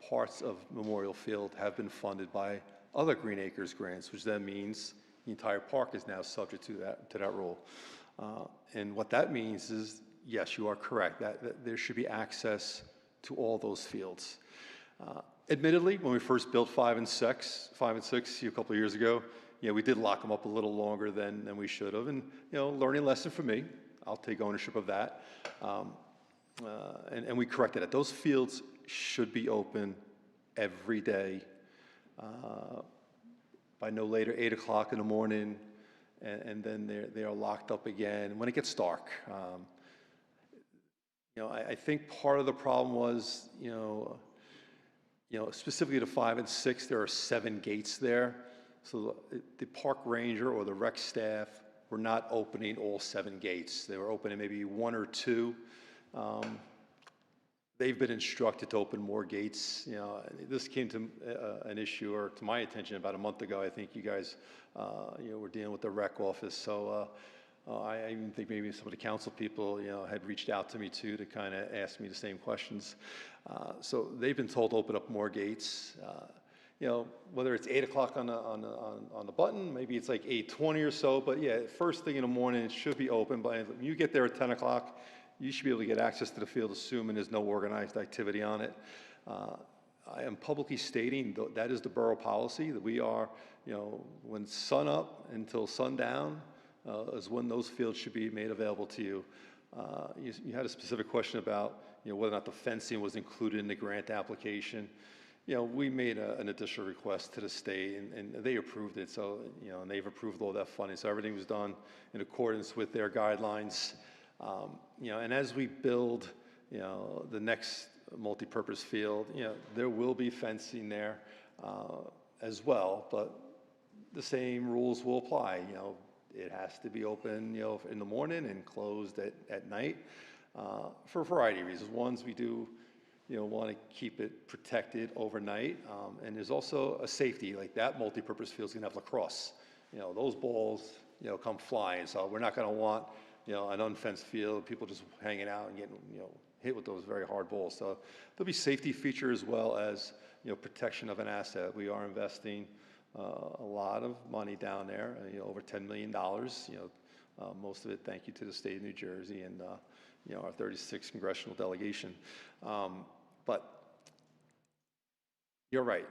parts of Memorial Field have been funded by other Green Acres grants, which then means the entire park is now subject to that rule. And what that means is, yes, you are correct, that there should be access to all those fields. Admittedly, when we first built 5 and 6 a couple of years ago, we did lock them up a little longer than we should have. And, learning lesson for me, I'll take ownership of that. And we corrected it. Those fields should be open every day by no later 8 o'clock in the morning, and then they are locked up again when it gets dark. I think part of the problem was, specifically to 5 and 6, there are 7 gates there. So the park ranger or the rec staff were not opening all 7 gates. They were opening maybe 1 or 2. They've been instructed to open more gates. This came to an issue, or to my attention, about a month ago. I think you guys, were dealing with the rec office. So I even think maybe some of the council people, had reached out to me too to kind of ask me the same questions. So they've been told to open up more gates. Whether it's 8 o'clock on the button, maybe it's like 8:20 or so. But yeah, first thing in the morning, it should be open. But when you get there at 10 o'clock, you should be able to get access to the field, assuming there's no organized activity on it. I am publicly stating that is the borough policy, that we are, when sun up until sundown is when those fields should be made available to you. You had a specific question about, whether or not the fencing was included in the grant application. We made an additional request to the state, and they approved it. So, and they've approved all that funding. So everything was done in accordance with their guidelines. And as we build, the next multi-purpose field, there will be fencing there as well, but the same rules will apply. It has to be open, in the morning and closed at night for a variety of reasons. One, we do, want to keep it protected overnight. And there's also a safety, like that multipurpose field's going to have lacrosse. Those balls, come flying. So we're not going to want, an unfenced field, people just hanging out and getting, hit with those very hard balls. So there'll be safety features as well as, protection of an asset. We are investing a lot of money down there, over $10 million. Most of it, thank you to the state of New Jersey and our 36th congressional delegation. But you're right.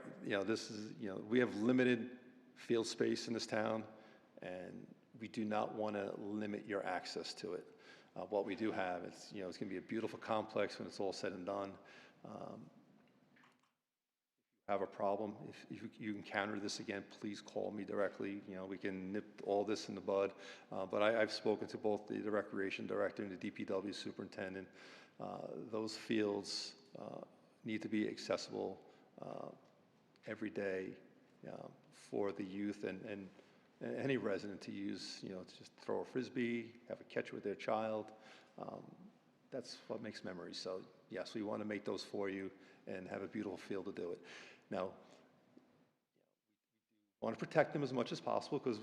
This is we have limited field space in this town, and we do not want to limit your access to it. What we do have, it's going to be a beautiful complex when it's all said and done. Have a problem, if you encounter this again, please call me directly. We can nip all this in the bud. But I've spoken to both the Recreation Director and the DPW Superintendent. Those fields need to be accessible every day for the youth and any resident to use, to just throw a Frisbee, have a catch with their child. That's what makes memories. So yes, we want to make those for you and have a beautiful field to do it. Now, we want to protect them as much as possible because,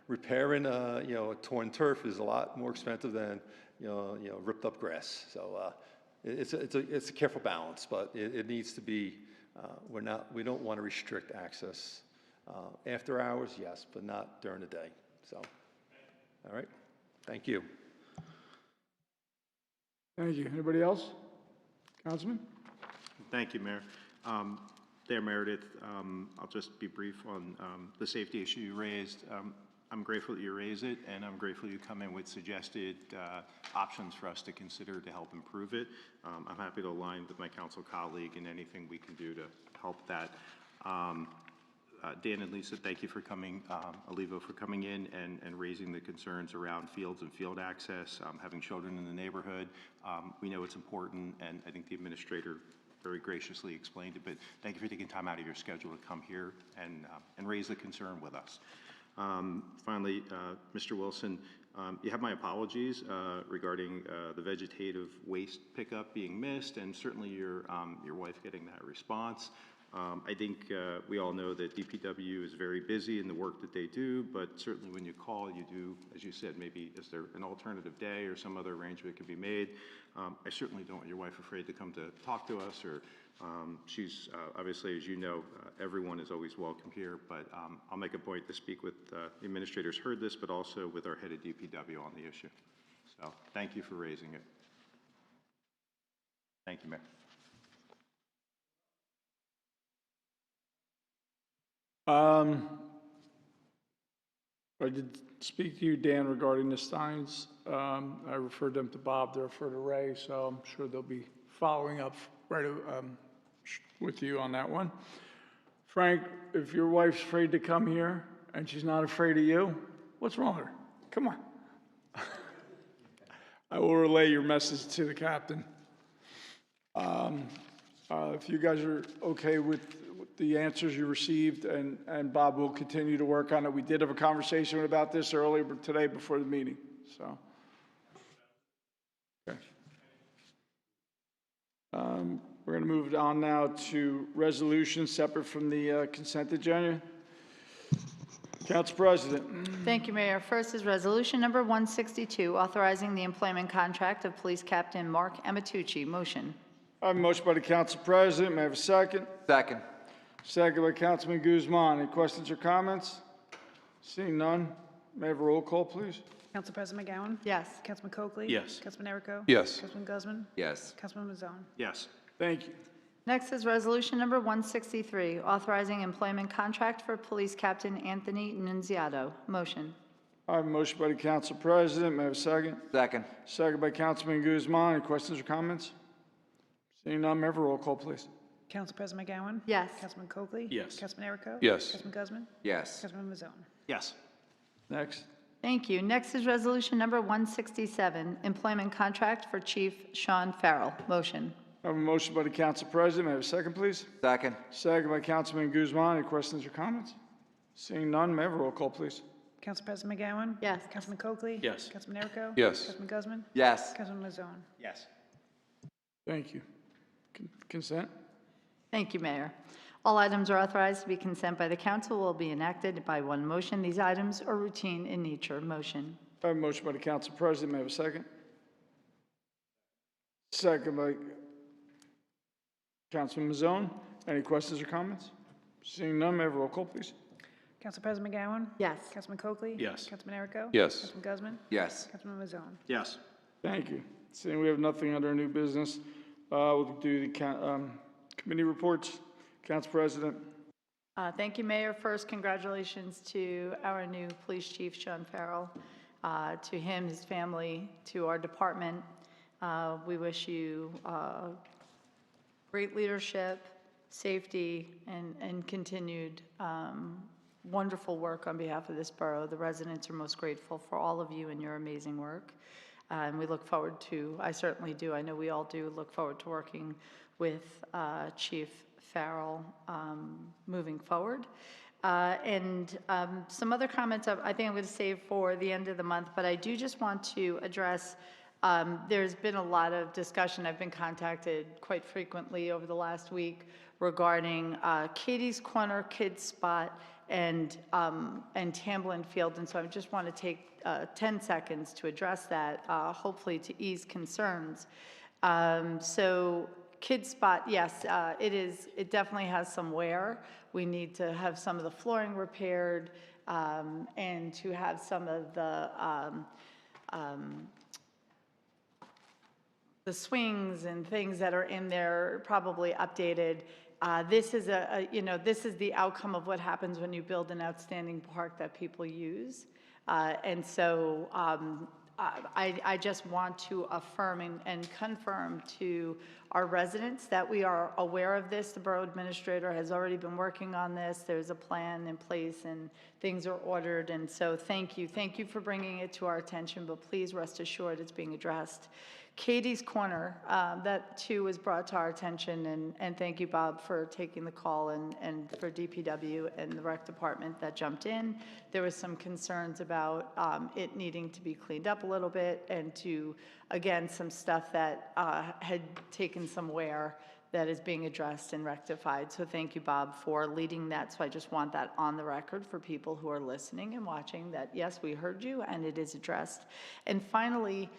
repairing a torn turf is a lot more expensive than, ripped up grass. So it's a careful balance, but it needs to be. We don't want to restrict access after hours, yes, but not during the day. So, all right, thank you. Thank you. Anybody else? Councilman? Thank you, Mayor. There, Meredith, I'll just be brief on the safety issue you raised. I'm grateful that you raise it, and I'm grateful you come in with suggested options for us to consider to help improve it. I'm happy to align with my council colleague in anything we can do to help that. Dan and Lisa, thank you for coming, Olivo, for coming in and raising the concerns around fields and field access, having children in the neighborhood. We know it's important, and I think the administrator very graciously explained it, but thank you for taking time out of your schedule to come here and raise the concern with us. Finally, Mr. Wilson, you have my apologies regarding the vegetative waste pickup being missed, and certainly your wife getting that response. I think we all know that DPW is very busy in the work that they do, but certainly when you call, you do, as you said, maybe is there an alternative day or some other arrangement can be made. I certainly don't want your wife afraid to come to talk to us, or she's obviously, as you know, everyone is always welcome here, but I'll make a point to speak with the administrators heard this, but also with our head of DPW on the issue. So thank you for raising it. Thank you, Mayor. I did speak to you, Dan, regarding the Steins. I referred them to Bob, they referred to Ray, so I'm sure they'll be following up right with you on that one. Frank, if your wife's afraid to come here and she's not afraid of you, what's wrong with her? Come on. I will relay your message to the captain. If you guys are okay with the answers you received, and Bob will continue to work on it. We did have a conversation about this earlier today before the meeting, so. Okay. We're going to move on now to resolutions separate from the consent agenda. Council President. Thank you, Mayor. First is Resolution Number 162, authorizing the employment contract of Police Captain Mark Amatucci. Motion. I have a motion by the Council President. May I have a second? Second. Second by Councilman Guzman. Any questions or comments? Seeing none, may I have a roll call, please? Council President McGowan? Yes. Councilman Coakley? Yes. Councilman Erico? Yes. Councilman Guzman? Yes. Councilman Mazzone? Yes. Thank you. Next is Resolution Number 163, authorizing employment contract for Police Captain Anthony Nunziato. Motion. I have a motion by the Council President. May I have a second? Second. Second by Councilman Guzman. Any questions or comments? Seeing none, may I have a roll call, please? Council President McGowan? Yes. Councilman Coakley? Yes. Councilman Erico? Yes. Councilman Guzman? Yes. Councilman Mazzone? Yes. Next. Thank you. Next is Resolution Number 167, employment contract for Chief Sean Farrell. Motion. I have a motion by the Council President. May I have a second, please? Second. Second by Councilman Guzman. Any questions or comments? Seeing none, may I have a roll call, please? Council President McGowan? Yes. Councilman Coakley? Yes. Councilman Erico? Yes. Councilman Guzman? Yes. Councilman Mazzone? Yes. Thank you. Consent? Thank you, Mayor. All items are authorized to be consent by the council will be enacted by one motion. These items are routine in nature. Motion. I have a motion by the council president. May I have a second? Second by Councilman Mazzone. Any questions or comments? Seeing none, may I have a roll call, please? Council President McGowan? Yes. Councilman Coakley? Yes. Councilman Erico? Yes. Councilman Guzman? Yes. Councilman Mazzone? Yes. Thank you. Seeing we have nothing under new business, we'll do the committee reports. Council President. Thank you, Mayor. First, congratulations to our new police chief, Sean Farrell, to him, his family, to our department. We wish you great leadership, safety, and continued wonderful work on behalf of this borough. The residents are most grateful for all of you and your amazing work. And we look forward to, I certainly do, I know we all do, look forward to working with Chief Farrell moving forward. And some other comments I think I'm going to save for the end of the month, but I do just want to address, there's been a lot of discussion. I've been contacted quite frequently over the last week regarding Katie's Corner Kids Spot and Tamblin Field. And so I just want to take 10 seconds to address that, hopefully to ease concerns. So Kids Spot, yes, it definitely has some wear. We need to have some of the flooring repaired and to have some of the swings and things that are in there probably updated. This is this is the outcome of what happens when you build an outstanding park that people use. And so I just want to affirm and confirm to our residents that we are aware of this. The borough administrator has already been working on this. There's a plan in place and things are ordered. And so thank you. Thank you for bringing it to our attention, but please rest assured it's being addressed. Katie's Corner, that too was brought to our attention, and thank you, Bob, for taking the call and for DPW and the rec department that jumped in. There was some concerns about it needing to be cleaned up a little bit and to, again, some stuff that had taken some wear that is being addressed and rectified. So thank you, Bob, for leading that. So I just want that on the record for people who are listening and watching that, yes, we heard you and it is addressed. And finally,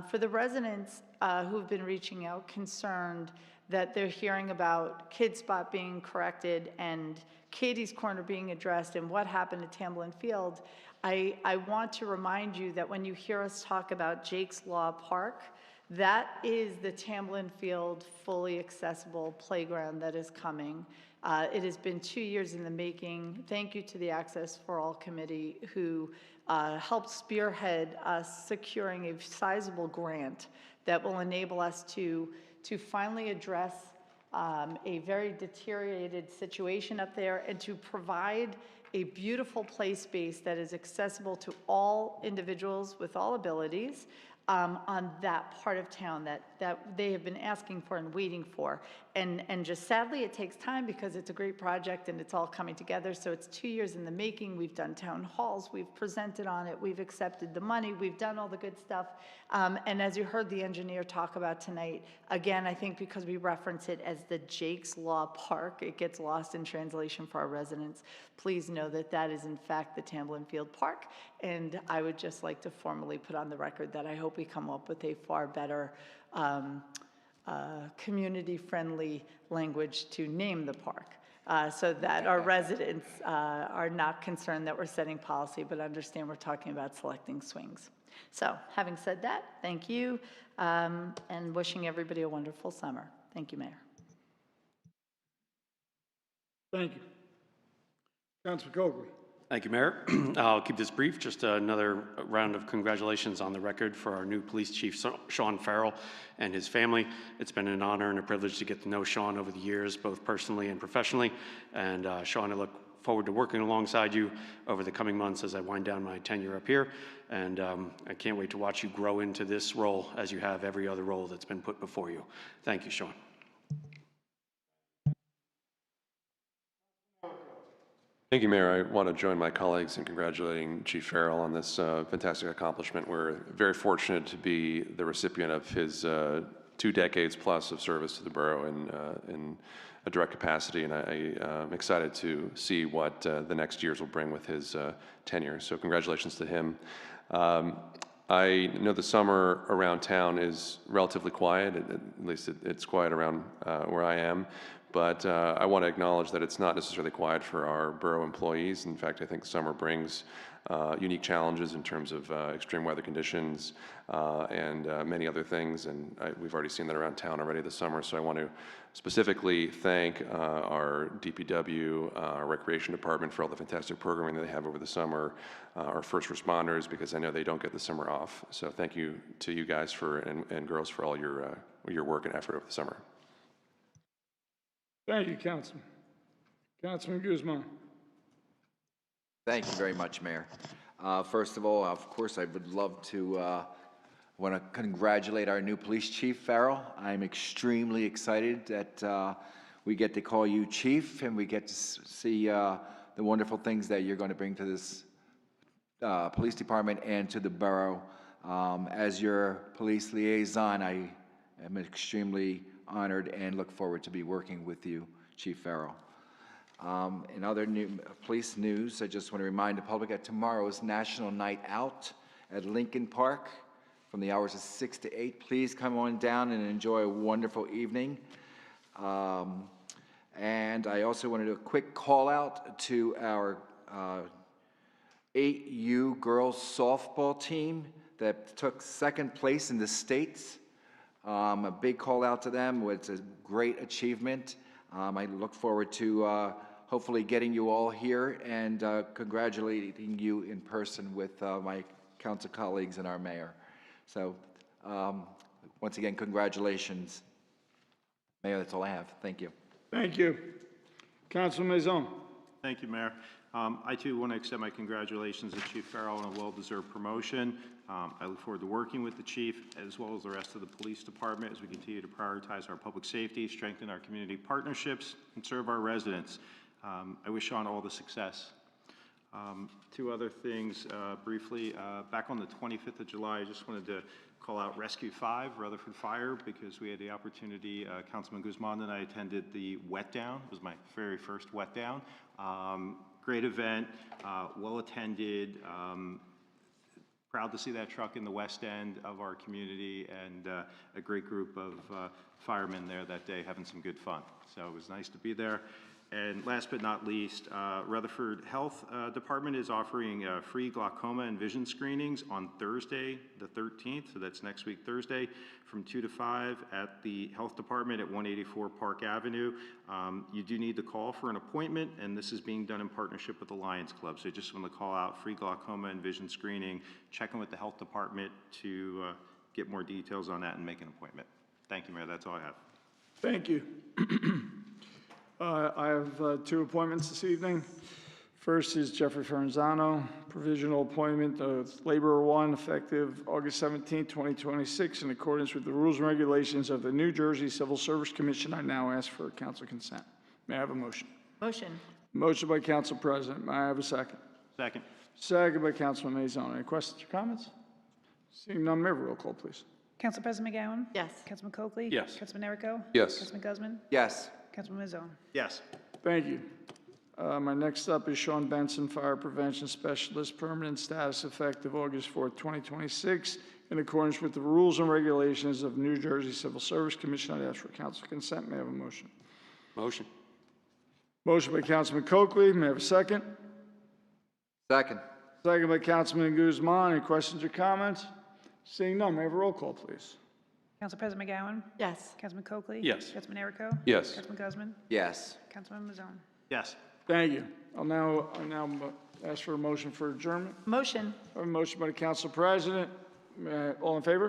for the residents who've been reaching out concerned that they're hearing about Kids Spot being corrected and Katie's Corner being addressed and what happened at Tamblin Field, I want to remind you that when you hear us talk about Jake's Law Park, that is the Tamblin Field fully accessible playground that is coming. It has been 2 years in the making. Thank you to the Access for All Committee who helped spearhead us securing a sizable grant that will enable us to finally address a very deteriorated situation up there and to provide a beautiful play space that is accessible to all individuals with all abilities on that part of town that they have been asking for and waiting for. And just sadly, it takes time because it's a great project and it's all coming together. So it's 2 years in the making. We've done town halls. We've presented on it. We've accepted the money. We've done all the good stuff. And as you heard the engineer talk about tonight, again, I think because we reference it as the Jake's Law Park, it gets lost in translation for our residents. Please know that that is in fact the Tamblin Field Park. And I would just like to formally put on the record that I hope we come up with a far better community-friendly language to name the park so that our residents are not concerned that we're setting policy, but understand we're talking about selecting swings. So having said that, thank you, and wishing everybody a wonderful summer. Thank you, Mayor. Thank you. Councilman Coakley. Thank you, Mayor. I'll keep this brief. Just another round of congratulations on the record for our new police chief, Sean Farrell, and his family. It's been an honor and a privilege to get to know Sean over the years, both personally and professionally. And Sean, I look forward to working alongside you over the coming months as I wind down my tenure up here. And I can't wait to watch you grow into this role as you have every other role that's been put before you. Thank you, Sean. Thank you, Mayor. I want to join my colleagues in congratulating Chief Farrell on this fantastic accomplishment. We're very fortunate to be the recipient of his 2 decades plus of service to the borough in a direct capacity, and I'm excited to see what the next years will bring with his tenure. So congratulations to him. I know the summer around town is relatively quiet, at least it's quiet around where I am, but I want to acknowledge that it's not necessarily quiet for our borough employees. In fact, I think summer brings unique challenges in terms of extreme weather conditions and many other things, and we've already seen that around town already this summer, so I want to specifically thank our DPW, our Recreation Department for all the fantastic programming that they have over the summer, our first responders, because I know they don't get the summer off. So thank you to you guys and girls for all your work and effort over the summer. Thank you, Councilman. Councilman Guzman. Thank you very much, Mayor. First of all, of course, I would love to want to congratulate our new police chief, Farrell. I'm extremely excited that we get to call you chief and we get to see the wonderful things that you're going to bring to this police department and to the borough. As your police liaison, I am extremely honored and look forward to be working with you, Chief Farrell. In other police news, I just want to remind the public that tomorrow is National Night Out at Lincoln Park from the hours of 6 to 8. Please come on down and enjoy a wonderful evening. And I also want to do a quick call out to our 8U girls softball team that took second place in the States. A big call out to them. It's a great achievement. I look forward to hopefully getting you all here and congratulating you in person with my council colleagues and our mayor. So once again, congratulations. Mayor, that's all I have. Thank you. Thank you. Councilman Maison. Thank you, Mayor. I too want to extend my congratulations to Chief Farrell on a well-deserved promotion. I look forward to working with the chief as well as the rest of the police department as we continue to prioritize our public safety, strengthen our community partnerships, and serve our residents. I wish Sean all the success. Two other things briefly. Back on the 25th of July, I just wanted to call out Rescue 5, Rutherford Fire, because we had the opportunity, Councilman Guzman and I attended the wet down. It was my very first wet down. Great event, well attended. Proud to see that truck in the west end of our community, and a great group of firemen there that day having some good fun. So it was nice to be there. And last but not least, Rutherford Health Department is offering free glaucoma and vision screenings on Thursday, the 13th, so that's next week Thursday, from 2 to 5 at the Health Department at 184 Park Avenue. You do need to call for an appointment, and this is being done in partnership with the Lions Club. So I just want to call out free glaucoma and vision screening, check in with the Health Department to get more details on that and make an appointment. Thank you, Mayor. That's all I have. Thank you. I have 2 appointments this evening. First is Jeffrey Ferranzano, provisional appointment of Laborer 1, effective August 17, 2026, in accordance with the rules and regulations of the New Jersey Civil Service Commission. I now ask for council consent. May I have a motion? Motion. Motion by Council President. May I have a second? Second. Second by Councilman Maison. Any questions or comments? Seeing none, may I have a roll call, please? Council President McGowan? Yes. Councilman Coakley? Yes. Councilman Erico? Yes. Councilman Guzman? Yes. Councilman Maison? Yes. Thank you. My next up is Sean Benson, Fire Prevention Specialist, permanent status effective August 4th, 2026, in accordance with the rules and regulations of New Jersey Civil Service Commission. I'd ask for council consent. May I have a motion? Motion. Motion by Councilman Coakley. May I have a second? Second. Second by Councilman Guzman. Any questions or comments? Seeing none, may I have a roll call, please? Council President McGowan? Yes. Councilman Coakley? Yes. Councilman Erico? Yes. Councilman Guzman? Yes. Councilman Maison? Yes. Thank you. I'll now ask for a motion for adjournment. Motion. I have a motion by the council president. All in favor?